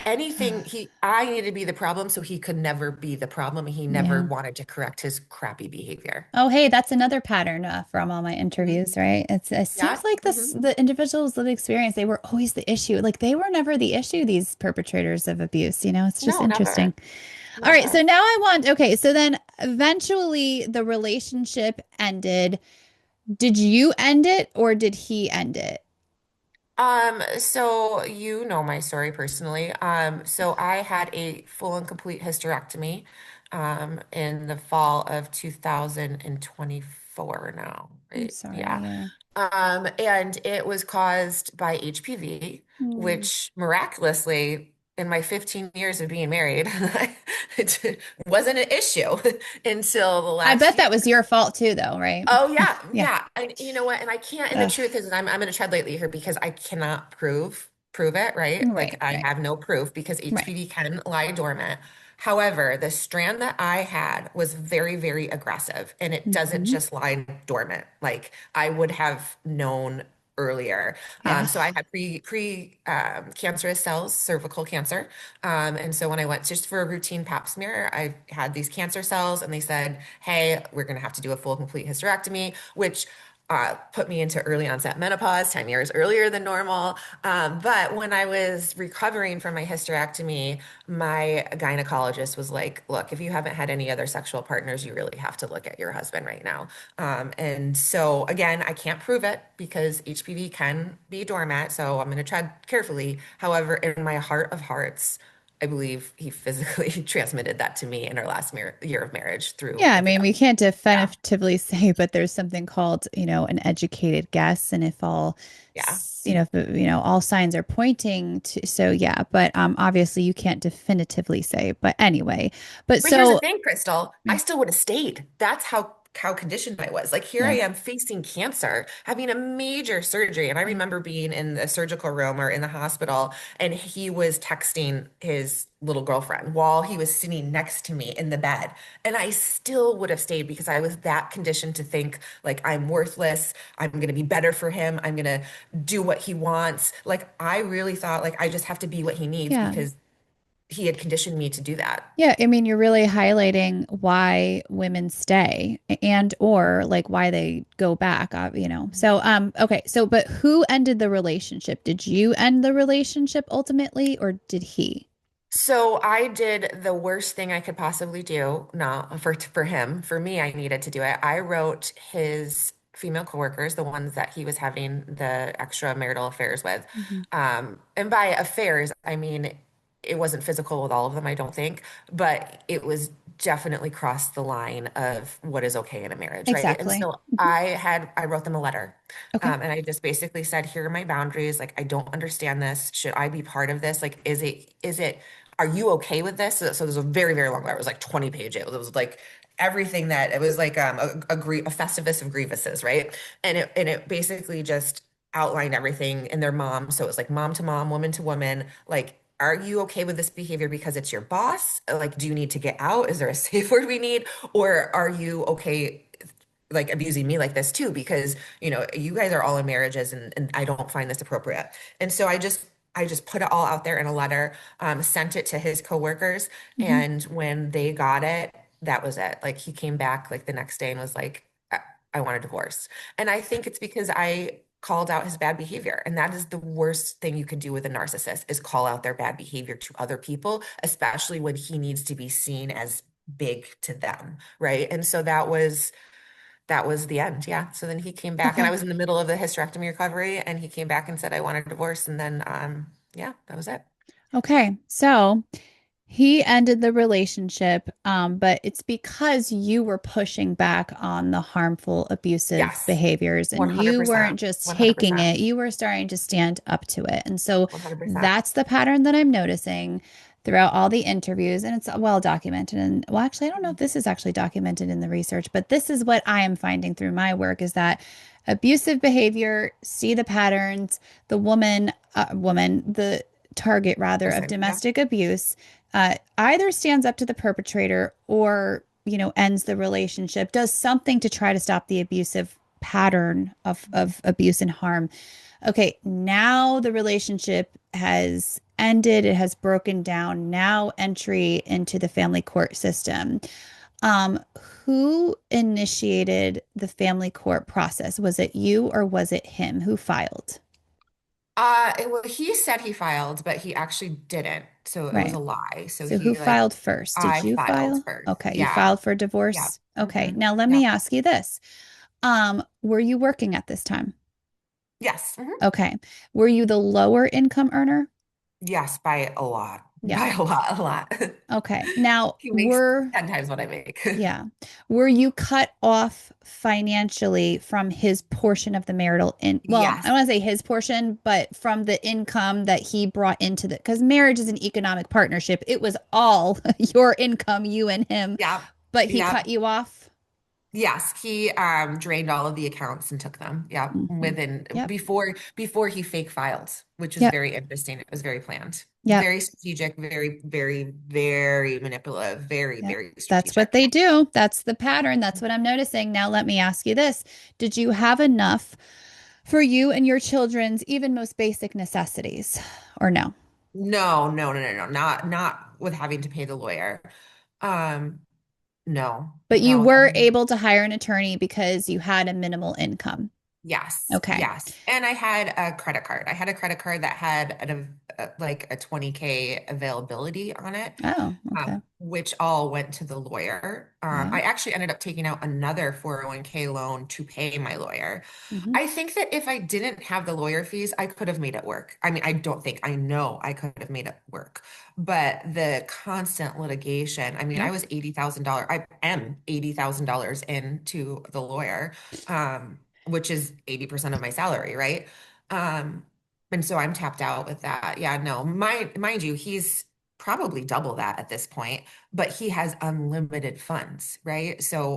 Speaker 3: anything. I needed to be the problem, so he could never be the problem. He never
Speaker 2: Yeah.
Speaker 3: wanted to correct his crappy behavior.
Speaker 2: Oh, hey, that's another pattern from all my
Speaker 3: Mhm.
Speaker 2: interviews, right? It seems
Speaker 3: Yeah.
Speaker 2: like
Speaker 3: Hmm.
Speaker 2: the individuals with experience, they were always the issue. Like they were never the issue, these perpetrators of abuse, it's just
Speaker 3: No, never.
Speaker 2: interesting. All right, so
Speaker 3: Never.
Speaker 2: now okay, so then eventually the relationship ended. Did you end it or did he end it?
Speaker 3: So you know my story personally. So I had a full and complete hysterectomy, in the fall of 2024 now,
Speaker 2: I'm
Speaker 3: right?
Speaker 2: sorry,
Speaker 3: Yeah.
Speaker 2: yeah.
Speaker 3: And it was caused by HPV,
Speaker 2: Hmm.
Speaker 3: which miraculously, in my 15 years of being married, it wasn't an issue until the
Speaker 2: I
Speaker 3: last
Speaker 2: bet
Speaker 3: year.
Speaker 2: that was your fault too, though, right?
Speaker 3: Oh yeah,
Speaker 2: Yeah.
Speaker 3: yeah. And you know what? And I can't, and the
Speaker 2: Ugh.
Speaker 3: truth is, and I'm going to tread lightly here because I cannot prove it, right? Like
Speaker 2: Right,
Speaker 3: I
Speaker 2: right,
Speaker 3: have no proof because
Speaker 2: right.
Speaker 3: HPV can lie dormant. However, the strand that I had was very, very aggressive and it doesn't
Speaker 2: Hmm.
Speaker 3: just lie dormant. Like I would have known earlier.
Speaker 2: Yeah.
Speaker 3: So I had cancerous cells, cervical cancer. And so when I went just for a routine pap smear, I had these cancer cells and they said, hey, we're going to have to do a full complete hysterectomy, which put me into early onset menopause, 10 years earlier than normal. But when I was recovering from my hysterectomy, my gynecologist was like, look, if you haven't had any other sexual partners, you really have to look at your husband right now. And so, again, I can't prove it because HPV can be dormant. So I'm going to tread carefully. However, in my heart of hearts, I believe he physically transmitted that to me in our last year of marriage through
Speaker 2: Yeah, I mean, we
Speaker 3: infidelity.
Speaker 2: can't
Speaker 3: Yeah.
Speaker 2: definitively say, but there's something called, an educated guess. And if all,
Speaker 3: Yeah.
Speaker 2: all signs are pointing to, so yeah, but obviously you can't definitively say. But anyway, but
Speaker 3: But here's the
Speaker 2: so,
Speaker 3: thing, Crystal, I still would have stayed. That's how conditioned I was. Like here I
Speaker 2: yeah.
Speaker 3: am facing cancer, having a major surgery. And I
Speaker 2: Yeah.
Speaker 3: remember being in the surgical room or in the hospital, and he was texting his little girlfriend while he was sitting next to me in the bed. And I still would have stayed because I was that conditioned to think like I'm worthless. I'm going to be better for him. I'm going to do what he wants. Like I really thought like I just have to be what he needs
Speaker 2: Yeah.
Speaker 3: because he had conditioned me to do that.
Speaker 2: Yeah, I mean, you're really highlighting why women stay and or like why. Go back, So, okay, so but who ended the relationship? Did you end the relationship ultimately, or did he?
Speaker 3: So I did the worst thing I could possibly do. No, for him, for me, I needed to do it. I wrote his female coworkers, the ones that he was having the extramarital affairs with.
Speaker 2: Mhm.
Speaker 3: And by affairs, I mean it wasn't physical with all of them, I don't think, but it was definitely crossed the line of what is okay in a marriage, right? And
Speaker 2: Exactly.
Speaker 3: so
Speaker 2: Mhm.
Speaker 3: I wrote them a letter.
Speaker 2: Okay.
Speaker 3: And I just basically said, here are my boundaries. Like, I don't understand this. Should I be part of this? Like, is it are you okay with this? So there's a very, very long letter. It was like 20 pages. It was like everything that it was like a Festivus of grievances, right? And it basically just outlined everything in their mom. So it was like mom to mom, woman to woman. Like, are you okay with this behavior because it's your boss? Like, do you need to get out? Is there a safe word we need? Or are you okay like abusing me like this too? Because, you guys are all in marriages and I don't find this appropriate. And so I just put it all out there in a letter, sent it to his coworkers,
Speaker 2: Hmm.
Speaker 3: and when they got it, that was it. Like he came back like the next day and was like, I want a divorce. And I think it's because I called out his bad behavior. And that is the worst thing you could do with a narcissist is call out their bad behavior to other people, especially when he needs to be seen as big to them, right? And so that was that was the end. Yeah. So then he came back, and I
Speaker 2: Okay.
Speaker 3: was in the middle of the hysterectomy recovery, and he came back and said, I want a divorce. And then, yeah, that was it.
Speaker 2: Okay. So he ended the relationship, but it's because you were pushing back on the harmful, abusive
Speaker 3: Yes.
Speaker 2: behaviors and you
Speaker 3: 100%.
Speaker 2: weren't just taking
Speaker 3: 100%.
Speaker 2: it, you were starting to stand up to it. And so
Speaker 3: 100%.
Speaker 2: that's the pattern that I'm noticing throughout all the interviews. And it's well documented. And well, actually, I don't know if this is actually documented in the research, but this is what I am finding through my work is that abusive behavior, see the patterns, the target rather of
Speaker 3: Person. Yeah.
Speaker 2: domestic abuse either stands up to the perpetrator or, ends the relationship, does something to try to stop the abusive pattern of abuse and harm. Okay, now the relationship has ended, it has broken down. Now entry into the family court system. Um, who initiated the family court process? Was it you or was it him who filed?
Speaker 3: He said he filed, but he actually didn't. So it was
Speaker 2: Right.
Speaker 3: a lie. So
Speaker 2: So who
Speaker 3: he like,
Speaker 2: filed first? Did
Speaker 3: I
Speaker 2: you
Speaker 3: filed
Speaker 2: file?
Speaker 3: first.
Speaker 2: Okay, you
Speaker 3: Yeah.
Speaker 2: filed for
Speaker 3: Yeah.
Speaker 2: divorce. Okay. Now let
Speaker 3: Yeah.
Speaker 2: me ask you this. Were you working at this time?
Speaker 3: Yes.
Speaker 2: Okay. Were you the lower income earner?
Speaker 3: Yes, by a lot.
Speaker 2: Yeah.
Speaker 3: By a lot, a lot.
Speaker 2: Okay. Now,
Speaker 3: He makes 10 times what I make.
Speaker 2: yeah, were you cut off financially from his portion of the well, I
Speaker 3: Yes.
Speaker 2: don't want to say his portion, but from the income that he brought into because marriage is an economic partnership. It was all your income, you and him,
Speaker 3: Yep.
Speaker 2: but he cut
Speaker 3: Yep.
Speaker 2: you off.
Speaker 3: Yes, he drained all of the accounts and took them. Yeah,
Speaker 2: Mhm.
Speaker 3: within
Speaker 2: Yep.
Speaker 3: before he fake filed, which was
Speaker 2: Yep.
Speaker 3: very interesting. It was very planned,
Speaker 2: Yep.
Speaker 3: very strategic, very, very, very manipulative, very,
Speaker 2: Yep.
Speaker 3: very
Speaker 2: That's what
Speaker 3: strategic.
Speaker 2: they do. That's the pattern. That's what I'm noticing. Now, let me ask you this. Did you have enough for you and your children's even most basic necessities or no?
Speaker 3: No, no, no, no, no, not with having to pay the lawyer. Um, no,
Speaker 2: But you
Speaker 3: no. I
Speaker 2: were
Speaker 3: mean,
Speaker 2: able to hire an attorney because you had a minimal income.
Speaker 3: yes,
Speaker 2: Okay.
Speaker 3: yes. And I had a credit card. I had a credit card that had like a 20K availability on it,
Speaker 2: Oh, okay.
Speaker 3: which all went to the lawyer.
Speaker 2: Yeah.
Speaker 3: I actually ended up taking out another 401k loan to pay my lawyer.
Speaker 2: Hmm.
Speaker 3: I think that if I didn't have the lawyer fees, I could have made it work. I mean, I don't think, I know I could have made it work. But the constant litigation, I mean, I
Speaker 2: Yep.
Speaker 3: was $80,000. I am $80,000 into the lawyer. Which is 80% of my salary, right? Um, and so I'm tapped out with that. Yeah, no, mind you, he's probably double that at this point, but he has unlimited funds, right? So,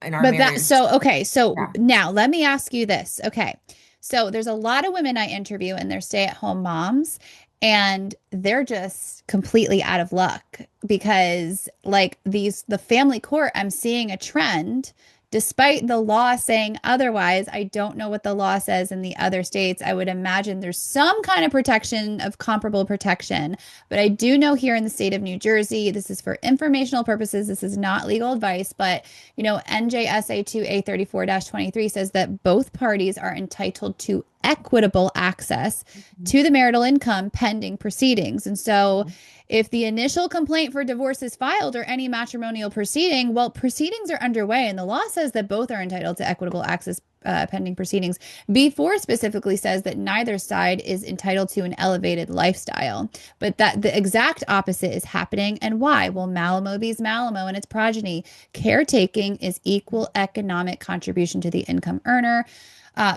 Speaker 3: in our
Speaker 2: But that,
Speaker 3: marriage,
Speaker 2: so, okay. So
Speaker 3: yeah.
Speaker 2: now let me ask you this. Okay. So there's a lot of women I interview and they're stay-at-home moms and they're just completely out of luck because like the family court, I'm seeing a trend despite the law saying otherwise. I don't know what the law says in the other states. I would imagine there's some kind of protection of comparable protection, but I do know here in the state of New Jersey, this is for informational purposes. This is not legal advice, but NJSA 2A34-23 says that both parties are entitled to equitable access
Speaker 3: Mhm.
Speaker 2: to the marital income pending proceedings. And so,
Speaker 3: Mhm.
Speaker 2: if the initial complaint for divorce is filed or any matrimonial proceeding, well, proceedings are underway, and the law says that both are entitled to equitable access pending proceedings. B4 specifically says that neither side is entitled to an elevated lifestyle, but that the exact opposite is happening. And why? Well, Malamo vs. Malamo and its progeny. Caretaking is equal economic contribution to the income earner.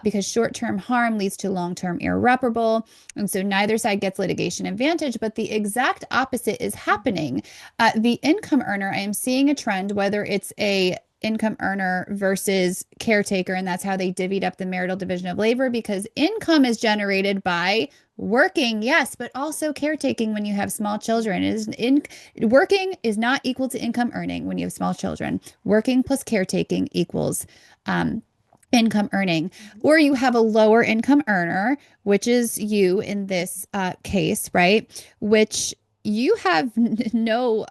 Speaker 2: Because short term harm leads to long term irreparable. And so neither side gets litigation advantage, but the exact opposite is happening. The income earner, I am seeing a trend, whether it's a income earner versus caretaker, and that's how they divvied up the marital division of labor because income is generated by working, yes, but also caretaking when you have small children. Working is not equal to income earning when you have small children. Working plus caretaking equals income earning, or you have a lower income earner, which is you in this case, right? Which you have no,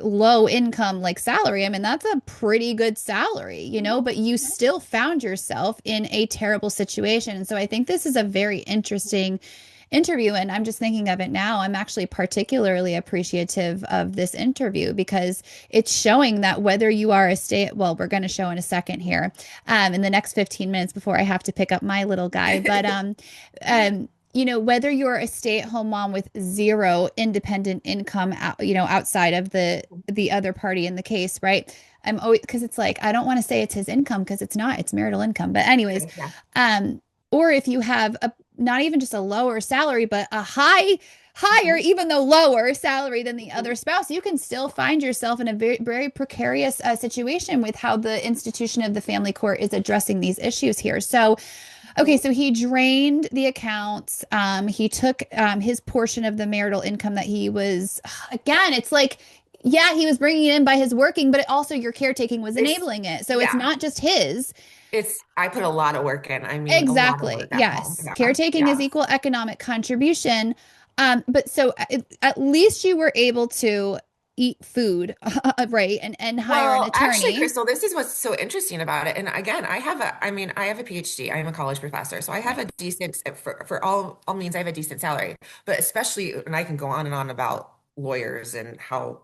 Speaker 2: low income like salary. I mean, that's a pretty good salary, but you still found yourself in a terrible situation. And so I think this is a very interesting interview. And I'm just thinking of it now. I'm actually particularly appreciative of this interview because it's showing that whether you are well, we're going to show in a second here, in the next 15 minutes before I have to pick up my little guy. But, whether you're a stay-at-home mom with zero independent income, outside of the other party in the case, right? I'm always, because it's like, I don't want to say it's his income because it's not, it's marital income. But anyways,
Speaker 3: Yeah.
Speaker 2: or if you have not even just a lower salary, but a higher, even though lower salary than the other spouse, you can still find yourself in a very, very precarious situation with how the institution of the family court is addressing these issues here. So, okay, so he drained the accounts. He took his portion of the marital income that he was, again, it's like, yeah, he was bringing it in by his working, but also your caretaking was enabling it. So it's not just his.
Speaker 3: I put a lot of work in. I mean,
Speaker 2: Exactly.
Speaker 3: A lot of work
Speaker 2: Yes.
Speaker 3: at home.
Speaker 2: Caretaking is equal economic contribution. But so at least you were able to eat food, right? And hire an attorney.
Speaker 3: Actually, Crystal, this is what's so interesting about it. And again, I have a PhD. I am a college professor. So I have a decent, for all means, I have a decent salary. But especially, and I can go on and on about lawyers and how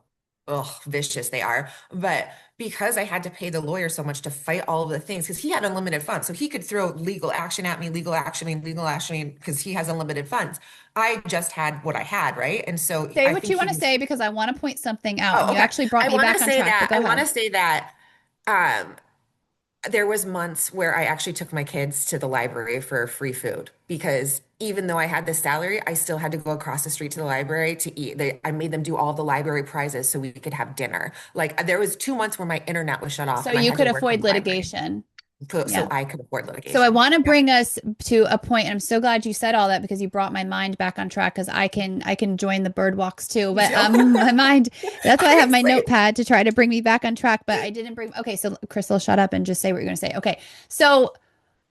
Speaker 3: vicious they are. But because I had to pay the lawyer so much to fight all of the things, because he had unlimited funds. So he could throw legal action at me, because he has unlimited funds. I just had what I had, right? And so
Speaker 2: say what you want to say, because I want to point something out.
Speaker 3: Okay.
Speaker 2: You actually brought me back on track.
Speaker 3: I want to say that there was months where I actually took my kids to the library for free food, because even though I had this salary, I still had to go across the street to the library to eat. I made them do all the library prizes so we could have dinner. Like, there was 2 months where my internet was shut off.
Speaker 2: So you could avoid litigation.
Speaker 3: So I could afford litigation.
Speaker 2: So I want to bring us to a point, and I'm so glad you said all that, because you brought my mind back on track, because I can join the bird walks too. But my mind, that's why I have my notepad to try to bring me back on track. But I didn't bring. Okay, so Crystal, shut up and just say what you're going to say. Okay, so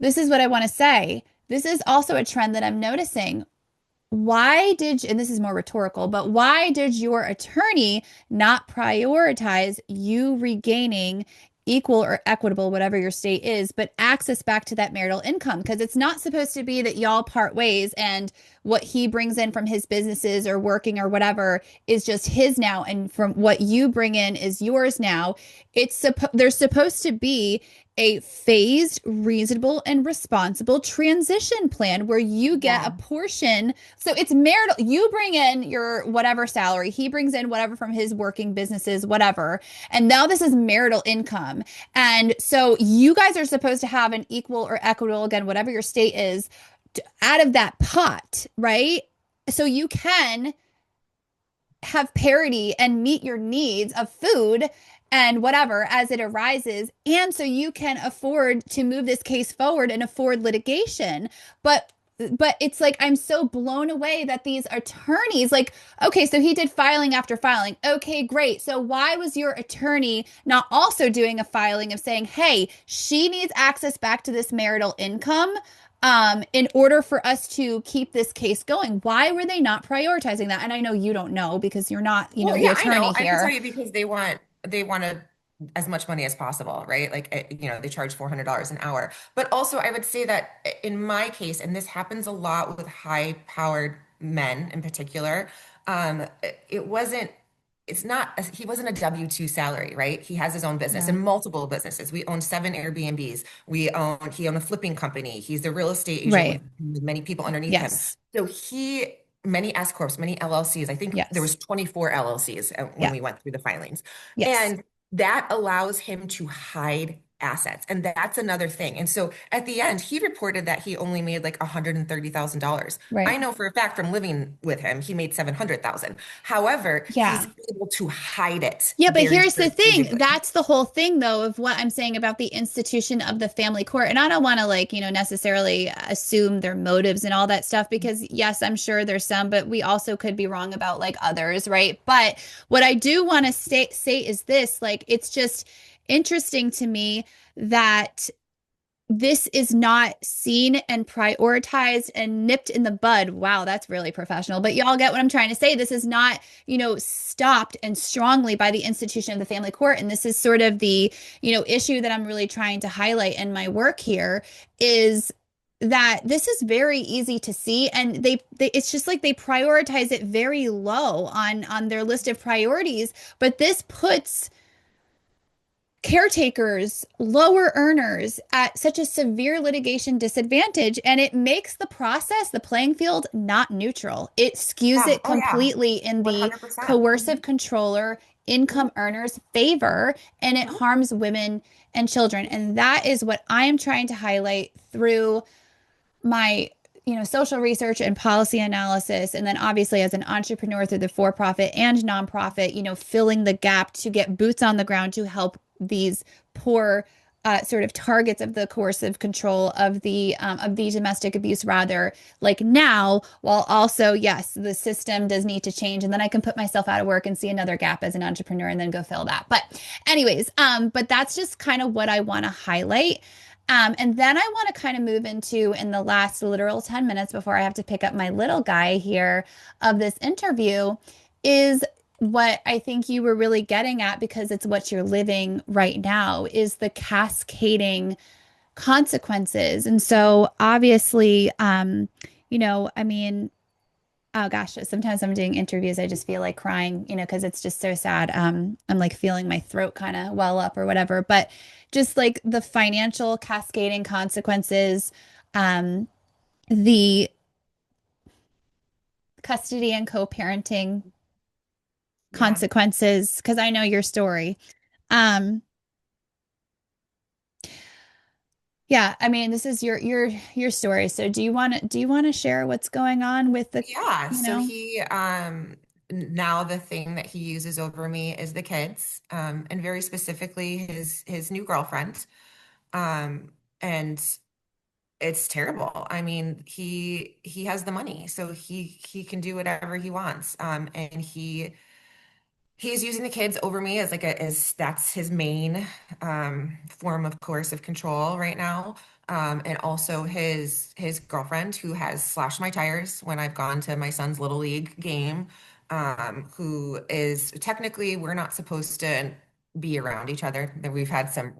Speaker 2: this is what I want to say. This is also a trend that I'm noticing. And this is more rhetorical, but why did your attorney not prioritize you regaining equal or equitable, whatever your state is, but access back to that marital income? Because it's not supposed to be that y'all part ways and what he brings in from his businesses or working or whatever is just his now, and from what you bring in is yours now. There's supposed to be a phased, reasonable, and responsible transition plan where you get a portion. So it's marital. You bring in your whatever salary, he brings in whatever from his working businesses, whatever. And now this is marital income. And so you guys are supposed to have an equal or equitable, again, whatever your state is, out of that pot, right? So you can have parity and meet your needs of food and whatever as it arises. And so you can afford to move this case forward and afford litigation. But it's like, I'm so blown away that these attorneys, like, okay, so he did filing after filing. Okay, great. So why was your attorney not also doing a filing of saying, hey, she needs access back to this marital income in order for us to keep this case going? Why were they not prioritizing that? And I know you don't know because you're not, the attorney
Speaker 3: I
Speaker 2: here.
Speaker 3: can tell you, because they want as much money as possible, right? Like, they charge $400 an hour. But also, I would say that in my case, and this happens a lot with high-powered men in particular, he wasn't a W-2 salary, right? He has his own business and multiple businesses. We own 7 Airbnbs. He owned a flipping company. He's the real estate agent with many people underneath him. So many S corps, many LLCs. I think there was 24 LLCs when we went through the filings. And that allows him to hide assets. And that's another thing. And so at the end, he reported that he only made like $130,000. I know for a fact from living with him, he made $700,000. However, he's able to hide it.
Speaker 2: Yeah, but here's the thing. That's the whole thing, though, of what I'm saying about the institution of the family court. And I don't want to necessarily assume their motives and all that stuff, because yes, I'm sure there's some, but we also could be wrong about others, right? But what I do want to say is this, it's just interesting to me that this is not seen and prioritized and nipped in the bud. Wow, that's really professional. But y'all get what I'm trying to say. This is not, stopped and strongly by the institution of the family court. And this is sort of the, issue that I'm really trying to highlight in my work here is that this is very easy to see, and they it's just like they prioritize it very low on their list of priorities, but this puts caretakers, lower earners at such a severe litigation disadvantage, and it makes the process, the playing field, not neutral. It skews
Speaker 3: Yeah.
Speaker 2: it
Speaker 3: Oh yeah.
Speaker 2: completely in the
Speaker 3: 100%.
Speaker 2: coercive controller, income earners favor, and it
Speaker 3: Mhm.
Speaker 2: harms women and children. And that is what I am trying to highlight through my social research and policy analysis, and then obviously as an entrepreneur through the for-profit and nonprofit, filling the gap to get boots on the ground to help these poor sort of targets of the coercive control of the domestic abuse, rather, like now, while also, yes, the system does need to change, and then I can put myself out of work and see another gap as an entrepreneur and then go fill that. But anyways, but that's just kind of what I want to highlight. And then I want to kind of move into, in the last literal 10 minutes before I have to pick up my little guy here of this interview, is what I think you were really getting at, because it's what you're living right now, is the cascading consequences. And so obviously, I mean, oh gosh, sometimes I'm doing interviews, I just feel like crying, because it's just so sad. I'm like feeling my throat kind of well up or whatever, but just like the financial cascading consequences, um, the custody and co-parenting
Speaker 3: Yeah.
Speaker 2: consequences, because I know your story. Um, yeah, I mean, this is your story. So do you want to share what's going on with the,
Speaker 3: Yeah,
Speaker 2: you
Speaker 3: so
Speaker 2: know?
Speaker 3: now the thing that he uses over me is the kids, and very specifically his new girlfriend. Um, and it's terrible. I mean, he has the money, so he can do whatever he wants. And he's using the kids over me as like a as that's his main form of coercive control right now. And also his girlfriend, who has slashed my tires when I've gone to my son's little league game, who is technically, we're not supposed to be around each other. That we've had some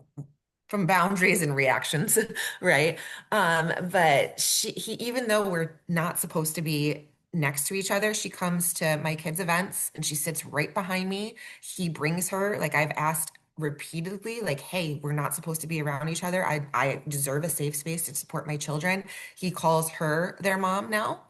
Speaker 3: from boundaries and reactions, right? But he, even though we're not supposed to be next to each other, she comes to my kids' events and she sits right behind me. He brings her, like I've asked repeatedly, like, hey, we're not supposed to be around each other. I deserve a safe space to support my children. He calls her their mom now.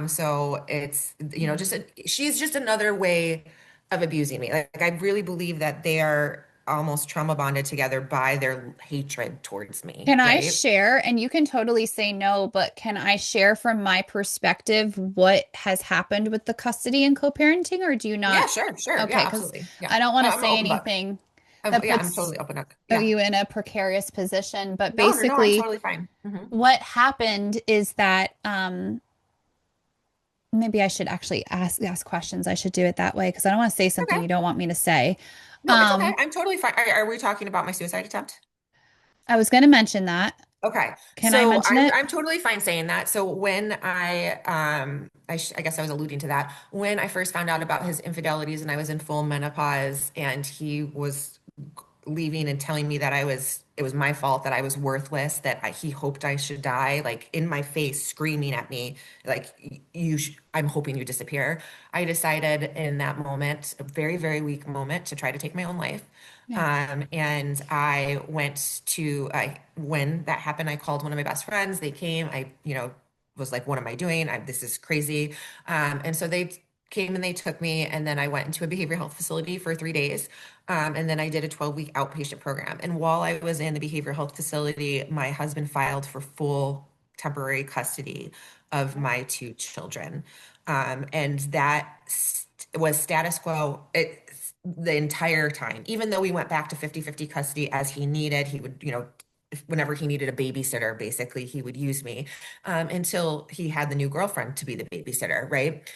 Speaker 3: So it's, just she's just another way of abusing me. Like I really believe that they are almost trauma bonded together by their hatred towards me,
Speaker 2: Can I
Speaker 3: right?
Speaker 2: share? And you can totally say no, but can I share from my perspective what has happened with the custody and co-parenting, or do you
Speaker 3: Yeah,
Speaker 2: not?
Speaker 3: sure, sure. Yeah,
Speaker 2: Okay, because
Speaker 3: absolutely. Yeah.
Speaker 2: I don't want to
Speaker 3: I'm an
Speaker 2: say
Speaker 3: open book.
Speaker 2: anything that
Speaker 3: Yeah, I'm
Speaker 2: puts
Speaker 3: totally open book. Yeah.
Speaker 2: you in a precarious position. But
Speaker 3: No, no, no, I'm
Speaker 2: basically,
Speaker 3: totally fine.
Speaker 2: what happened is that maybe I should actually ask questions. I should do it that way because I don't want to say something
Speaker 3: Okay.
Speaker 2: you don't want me to say.
Speaker 3: No, it's okay.
Speaker 2: Um,
Speaker 3: I'm totally fine. Are we talking about my suicide attempt?
Speaker 2: I was going to mention that.
Speaker 3: Okay.
Speaker 2: Can I
Speaker 3: So
Speaker 2: mention it?
Speaker 3: I'm totally fine saying that. So when I guess I was alluding to that when I first found out about his infidelities and I was in full menopause and he was leaving and telling me that it was my fault, that I was worthless, that he hoped I should die, like in my face, screaming at me, like I'm hoping you disappear. I decided in that moment, a very, very weak moment, to try to take my own life.
Speaker 2: Yeah.
Speaker 3: And I when that happened, I called one of my best friends. They came. Was like, what am I doing? This is crazy. And so they came and they took me, and then I went into a behavioral health facility for 3 days. And then I did a 12-week outpatient program. And while I was in the behavioral health facility, my husband filed for full temporary custody of my two children. And that was status quo the entire time. Even though we went back to 50-50 custody as he needed, he would, whenever he needed a babysitter, basically, he would use me until he had the new girlfriend to be the babysitter, right?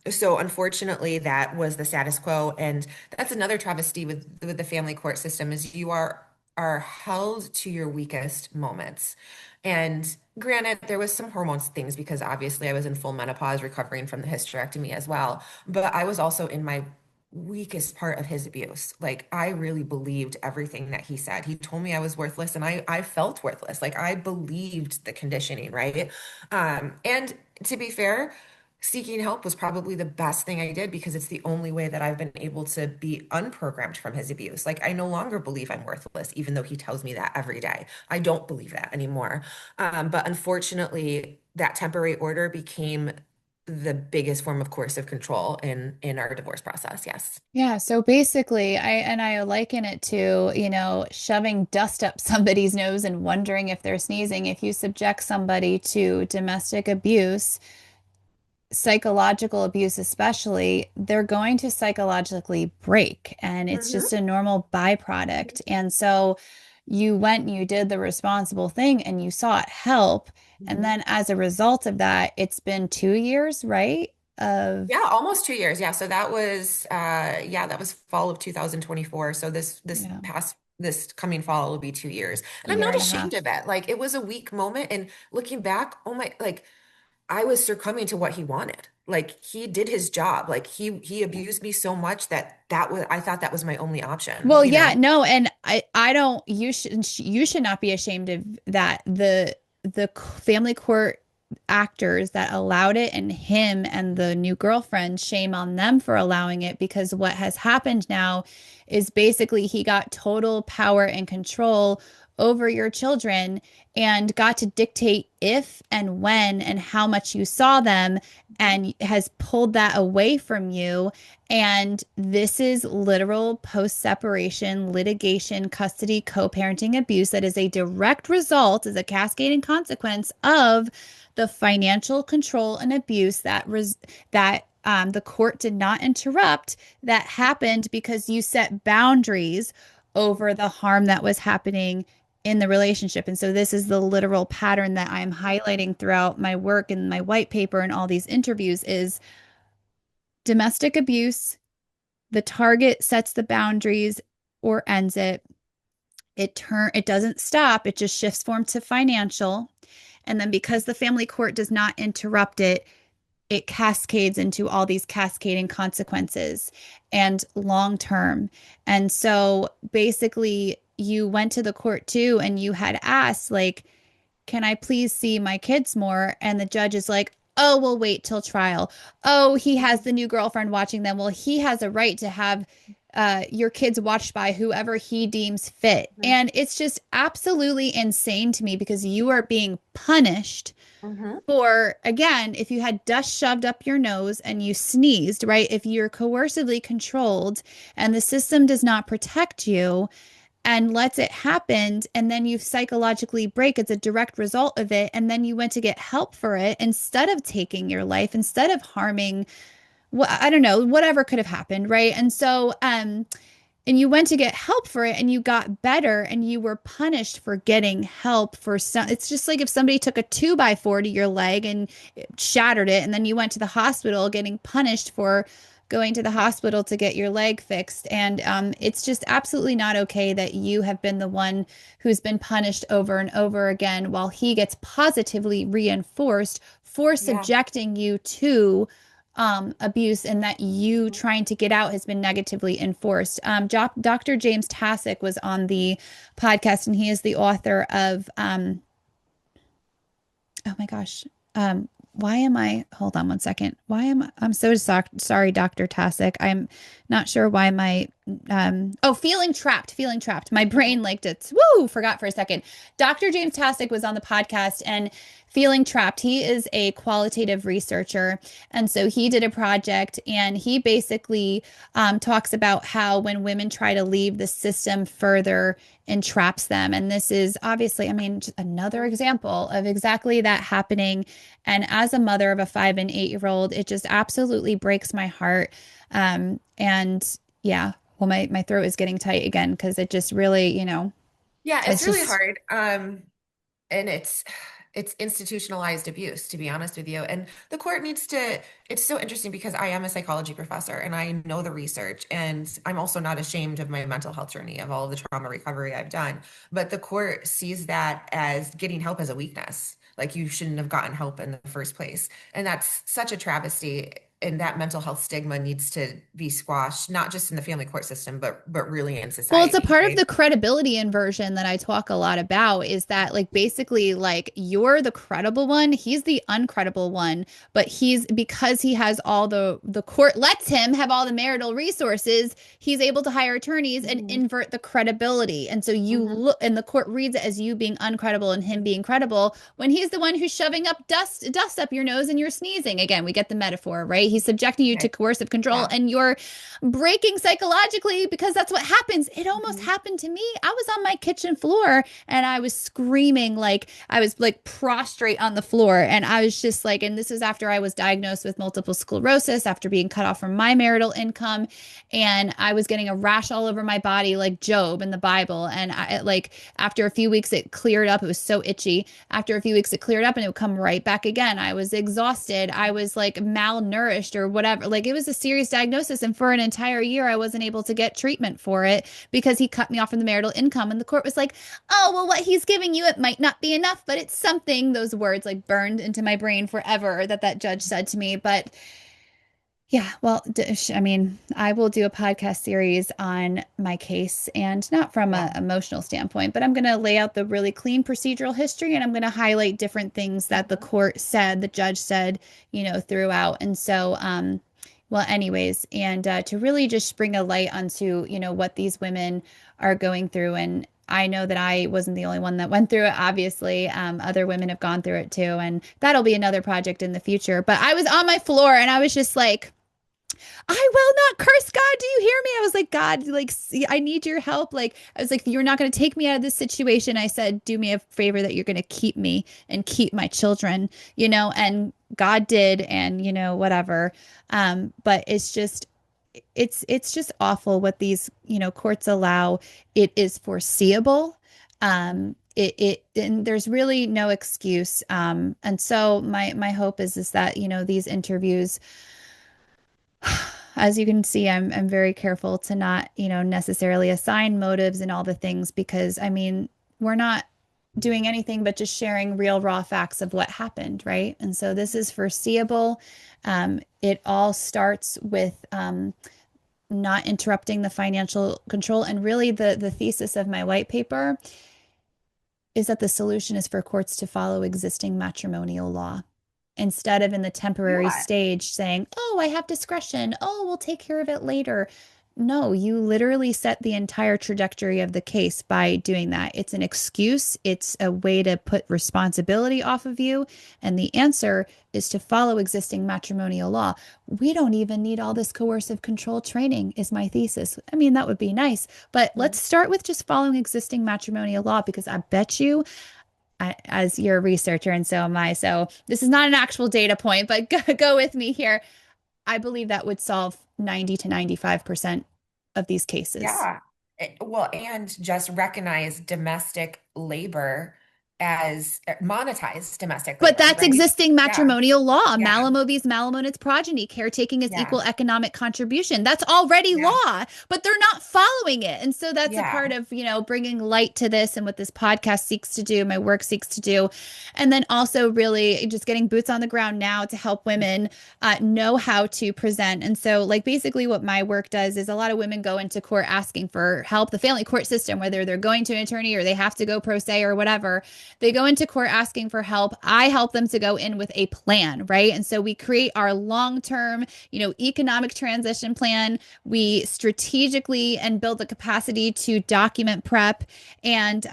Speaker 3: So unfortunately, that was the status quo. And that's another travesty with the family court system is you are held to your weakest moments. And granted, there was some hormones things because obviously I was in full menopause recovering from the hysterectomy as well. But I was also in my weakest part of his abuse. Like I really believed everything that he said. He told me I was worthless and I felt worthless. Like I believed the conditioning, right? And to be fair, seeking help was probably the best thing I did because it's the only way that I've been able to be unprogrammed from his abuse. Like I no longer believe I'm worthless, even though he tells me that every day. I don't believe that anymore. But unfortunately, that temporary order became the biggest form of coercive control in our divorce process. Yes.
Speaker 2: Yeah, so basically, I liken it to, shoving dust up somebody's nose and wondering if they're sneezing. If you subject somebody to domestic abuse, psychological abuse especially, they're going to psychologically break, and it's
Speaker 3: Hmm.
Speaker 2: just a normal byproduct. And so you went and you did the responsible thing and you sought help. And
Speaker 3: Hmm.
Speaker 2: then as a result of that, it's been 2 years, right? Of
Speaker 3: Yeah, almost 2 years. Yeah. So that was yeah, that was fall of 2024. So
Speaker 2: yeah,
Speaker 3: this coming fall will be 2 years. And I'm
Speaker 2: year
Speaker 3: not
Speaker 2: and a
Speaker 3: ashamed
Speaker 2: half.
Speaker 3: of it. Like it was a weak moment. And looking back, oh my, like I was succumbing to what he wanted. Like he did his job. Like he abused me so much that that was I thought that was my only option,
Speaker 2: Well,
Speaker 3: you know?
Speaker 2: yeah, no, and I don't you should not be ashamed of that. The family court actors that allowed it and him and the new girlfriend, shame on them for allowing it, because what has happened now is basically he got total power and control over your children and got to dictate if and when and how much you saw them, and has pulled that away from you. And this is literal post separation litigation, custody, co parenting abuse that is a direct result, is a cascading consequence of the financial control and abuse that the court did not interrupt, that happened because you set boundaries over the harm that was happening in the relationship. And so this is the literal pattern that I'm highlighting throughout my work and my white paper and all these interviews is domestic abuse. The target sets the boundaries or ends it. It doesn't stop, it just shifts form to financial. And then because the family court does not interrupt it, it cascades into all these cascading consequences and long term. And so basically you went to the court too and you had asked, like, can I please see my kids more? And the judge is like, oh, we'll wait till trial. Oh, he has the new girlfriend watching them. Well, he has a right to have your kids watched by whoever he deems fit.
Speaker 3: Mhm.
Speaker 2: And it's just absolutely insane to me because you are being punished
Speaker 3: Mhm.
Speaker 2: for, again, if you had dust shoved up your nose and you sneezed, right? If you're coercively controlled and the system does not protect you, and lets it happen, and then you psychologically break as a direct result of it, and then you went to get help for it instead of taking your life, instead of harming what, I don't know, whatever could have happened, right? And so and you went to get help for it and you got better, and you were punished for getting help for some. It's just like if somebody took a 2x4 to your leg and shattered it, and then you went to the hospital getting punished for going to the hospital to get your leg fixed. And it's just absolutely not okay that you have been the one who's been punished over and over again while he gets positively reinforced for
Speaker 3: Yeah.
Speaker 2: subjecting you to abuse, and that you trying to get out has been negatively enforced. Dr. James Tasic was on the podcast, and he is the author of, oh my gosh, why am I, hold on one second. I'm so sorry, Dr. Tasic. I'm not sure why oh, feeling trapped. My brain liked it. Woo, forgot for a second. Dr. James Tasic was on the podcast, and feeling trapped. He is a qualitative researcher. And so he did a project, and he basically talks about how when women try to leave, the system further entraps them. And this is obviously, I mean, just another example of exactly that happening. And as a mother of a 5 and 8-year-old, it just absolutely breaks my heart. And yeah, well, my throat is getting tight again because it just really,
Speaker 3: Yeah, it's
Speaker 2: it's
Speaker 3: really
Speaker 2: just,
Speaker 3: hard. And it's institutionalized abuse, to be honest with you. And the court needs to, it's so interesting because I am a psychology professor and I know the research, and I'm also not ashamed of my mental health journey, of all of the trauma recovery I've done. But the court sees that as getting help as a weakness. Like you shouldn't have gotten help in the first place. And that's such a travesty. and that mental health stigma needs to be squashed, not just in the family court system, but really in
Speaker 2: Well, it's a
Speaker 3: society,
Speaker 2: part of
Speaker 3: right?
Speaker 2: the credibility inversion that I talk a lot about is that like basically like you're the credible one, he's the uncredible one, but he's because he has all the court lets him have all the marital resources, he's able to hire attorneys and
Speaker 3: Mhm.
Speaker 2: invert the credibility. And so you
Speaker 3: Mhm.
Speaker 2: look and the court reads it as you being uncredible and him being credible when he's the one who's shoving up dust up your nose and you're sneezing. Again, we get the metaphor, right? He's subjecting you to
Speaker 3: Okay.
Speaker 2: coercive control
Speaker 3: Yeah.
Speaker 2: and you're breaking psychologically because that's what happens. It almost
Speaker 3: Mhm.
Speaker 2: happened to me. I was on my kitchen floor and I was screaming like I was like prostrate on the floor. And I was just like, and this is after I was diagnosed with multiple sclerosis, after being cut off from my marital income. And I was getting a rash all over my body like Job in the Bible. And I like after a few weeks, it cleared up. It was so itchy. After a few weeks, it cleared up and it would come right back again. I was exhausted. I was like malnourished or whatever. Like it was a serious diagnosis. And for an entire year, I wasn't able to get treatment for it because he cut me off from the marital income. And the court was like, oh, well, what he's giving you, it might not be enough, but it's something. Those words like burned into my brain forever that judge said to me. But yeah, well, I mean, I will do a podcast series on my case and not from
Speaker 3: Yeah.
Speaker 2: an emotional standpoint, but I'm going to lay out the really clean procedural history and I'm going to highlight different things that the
Speaker 3: Mhm.
Speaker 2: court said, the judge said, throughout. And so, well, anyways, and to really just bring a light onto, what these women are going through. And I know that I wasn't the only one that went through it. Obviously, other women have gone through it too. And that'll be another project in the future. But I was on my floor and I was just like, I will not curse God. Do you hear me? I was like, God, like, see, I need your help. Like, I was like, you're not going to take me out of this situation. I said, do me a favor that you're going to keep me and keep my children, and God did. And, whatever. But it's just awful what these, courts allow. It is foreseeable. And there's really no excuse. And so my hope is that, these interviews, as you can see, I'm very careful to not, necessarily assign motives and all the things because I mean, we're not doing anything but just sharing real raw facts of what happened, right? And so this is foreseeable. It all starts with not interrupting the financial control. And really the thesis of my white paper is that the solution is for courts to follow existing matrimonial law instead of in the temporary
Speaker 3: Yeah.
Speaker 2: stage saying, oh, I have discretion. Oh, we'll take care of it later. No, you literally set the entire trajectory of the case by doing that. It's an excuse. It's a way to put responsibility off of you. And the answer is to follow existing matrimonial law. We don't even need all this coercive control training, is my thesis. I mean, that would be nice, but let's start with just following existing matrimonial law because I bet you as you're a researcher and so am I. So this is not an actual data point, but go with me here. I believe that would solve 90 to 95% of these cases.
Speaker 3: Yeah. Well, and just recognize domestic labor as monetized domestic
Speaker 2: But
Speaker 3: labor,
Speaker 2: that's
Speaker 3: right?
Speaker 2: existing
Speaker 3: Yeah.
Speaker 2: matrimonial law.
Speaker 3: Yeah.
Speaker 2: Malamo vs. Malamo and its progeny. Caretaking is
Speaker 3: Yeah.
Speaker 2: equal economic contribution. That's already
Speaker 3: Yeah.
Speaker 2: law, but they're not following it. And so that's a part
Speaker 3: Yeah.
Speaker 2: of, bringing light to this and what this podcast seeks to do, my work seeks to do. And then also really just getting boots on the ground now to help women know how to present. And so like basically what my work does is a lot of women go into court asking for help. The family court system, whether they're going to an attorney or they have to go pro se or whatever, they go into court asking for help. I help them to go in with a plan, right? And so we create our long-term, economic transition plan. We strategically and build the capacity to document prep. And,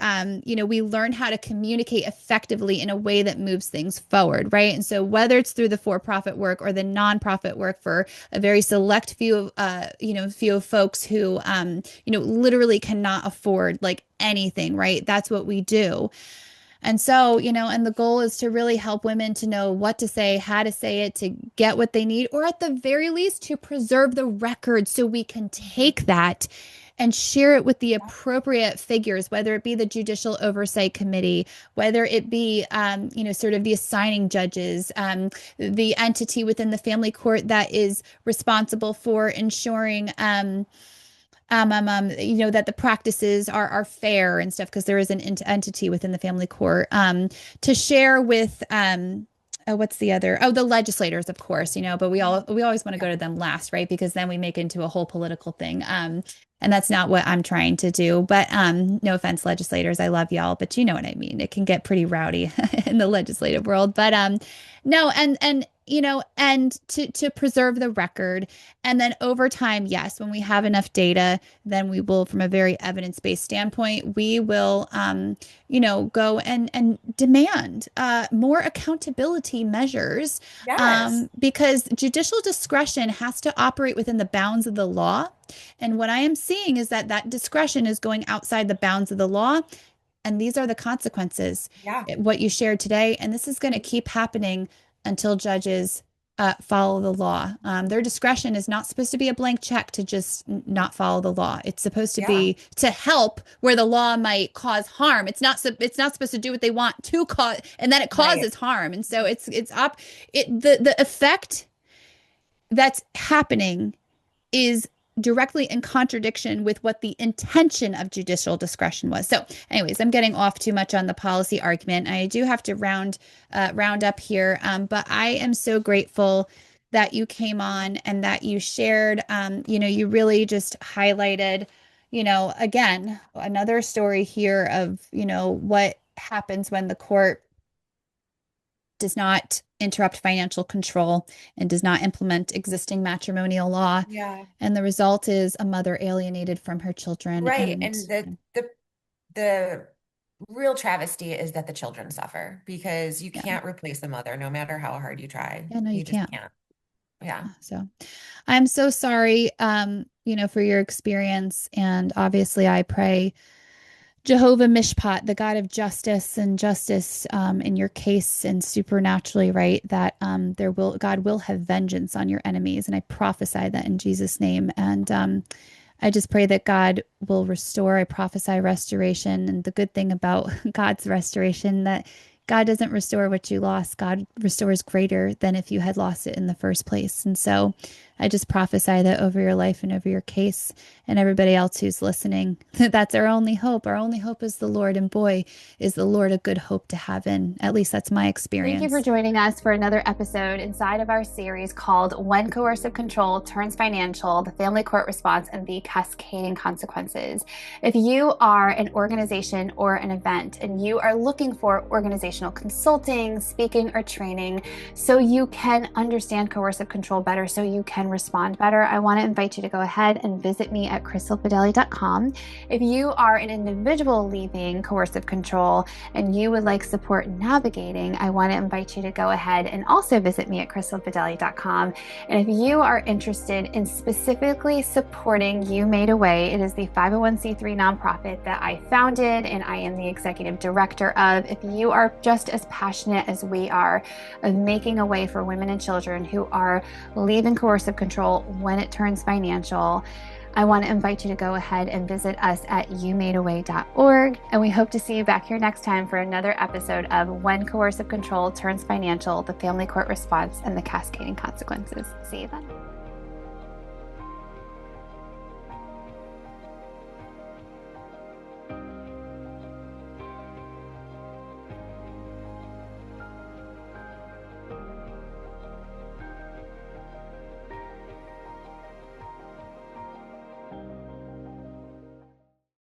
Speaker 2: we learn how to communicate effectively in a way that moves things forward, right? And so whether it's through the for-profit work or the nonprofit work for a very select few of folks who, literally cannot afford like anything, right? That's what we do. And so, and the goal is to really help women to know what to say, how to say it, to get what they need, or at the very least to preserve the record so we can take that and share it with the appropriate figures, whether it be the Judicial Oversight Committee, whether it be, sort of the assigning judges, the entity within the family court that is responsible for ensuring, that the practices are fair and stuff, because there is an entity within the family court to share with what's the other? Oh, the legislators, of course, but we always want to go to them last, right? Because then we make it into a whole political thing. And that's not what I'm trying to do. But no offense, legislators, I love y'all, but you know what I mean. It can get pretty rowdy in the legislative world. But no, and to preserve the record. And then over time, yes, when we have enough data, then we will, from a very evidence-based standpoint, we will go and demand more accountability measures.
Speaker 3: Yes.
Speaker 2: Because judicial discretion has to operate within the bounds of the law. And what I am seeing is that discretion is going outside the bounds of the law. And these are the consequences,
Speaker 3: Yeah.
Speaker 2: what you shared today. And this is going to keep happening until judges follow the law. Their discretion is not supposed to be a blank check to just not follow the law. It's supposed to be to help where the law might cause harm. It's not supposed to do what they want to cause, and then it causes harm. And so the effect that's happening is directly in contradiction with what the intention of judicial discretion was. So anyways, I'm getting off too much on the policy argument. I do have to round up here. But I am so grateful that you came on and that you shared, you really just highlighted, again, another story here of, what happens when the court does not interrupt financial control and does not implement existing matrimonial law.
Speaker 3: Yeah.
Speaker 2: And the result is a mother alienated from her children.
Speaker 3: Right. And the real travesty is that the children suffer because you can't replace the mother no matter how hard you try.
Speaker 2: Yeah, no, you
Speaker 3: just
Speaker 2: can't.
Speaker 3: Yeah.
Speaker 2: So I'm so sorry, for your experience. And obviously I pray Jehovah Mishpat, the God of justice and justice in your case, and supernaturally, right, that God will have vengeance on your enemies. And I prophesy that in Jesus' name. And I just pray that God will restore. I prophesy restoration. And the good thing about God's restoration, that God doesn't restore what you lost. God restores greater than if you had lost it in the first place. And so I just prophesy that over your life and over your case and everybody else who's listening. That's our only hope. Our only hope is the Lord. And boy, is the Lord a good hope to have in. At least that's my experience.
Speaker 1: Thank you for joining us for another episode inside of our series called When Coercive Control Turns Financial, the Family Court Response, and the Cascading Consequences. If you are an organization or an event and you are looking for organizational consulting, speaking, or training so you can understand coercive control better, so you can respond better, I want to invite you to go ahead and visit me at crystalfideli.com. If you are an individual leaving coercive control and you would like support navigating, I want to invite you to go ahead and also visit me at crystalfideli.com. And if you are interested in specifically supporting You Made a Way, it is the 501c3 nonprofit that I founded and I am the executive director of. If you are just as passionate as we are of making a way for women and children who are leaving coercive control when it turns financial, I want to invite you to go ahead and visit us at youmadeaway.org. And we hope to see you back here next time for another episode of When Coercive Control Turns Financial, the Family Court Response, and the Cascading Consequences. See you then.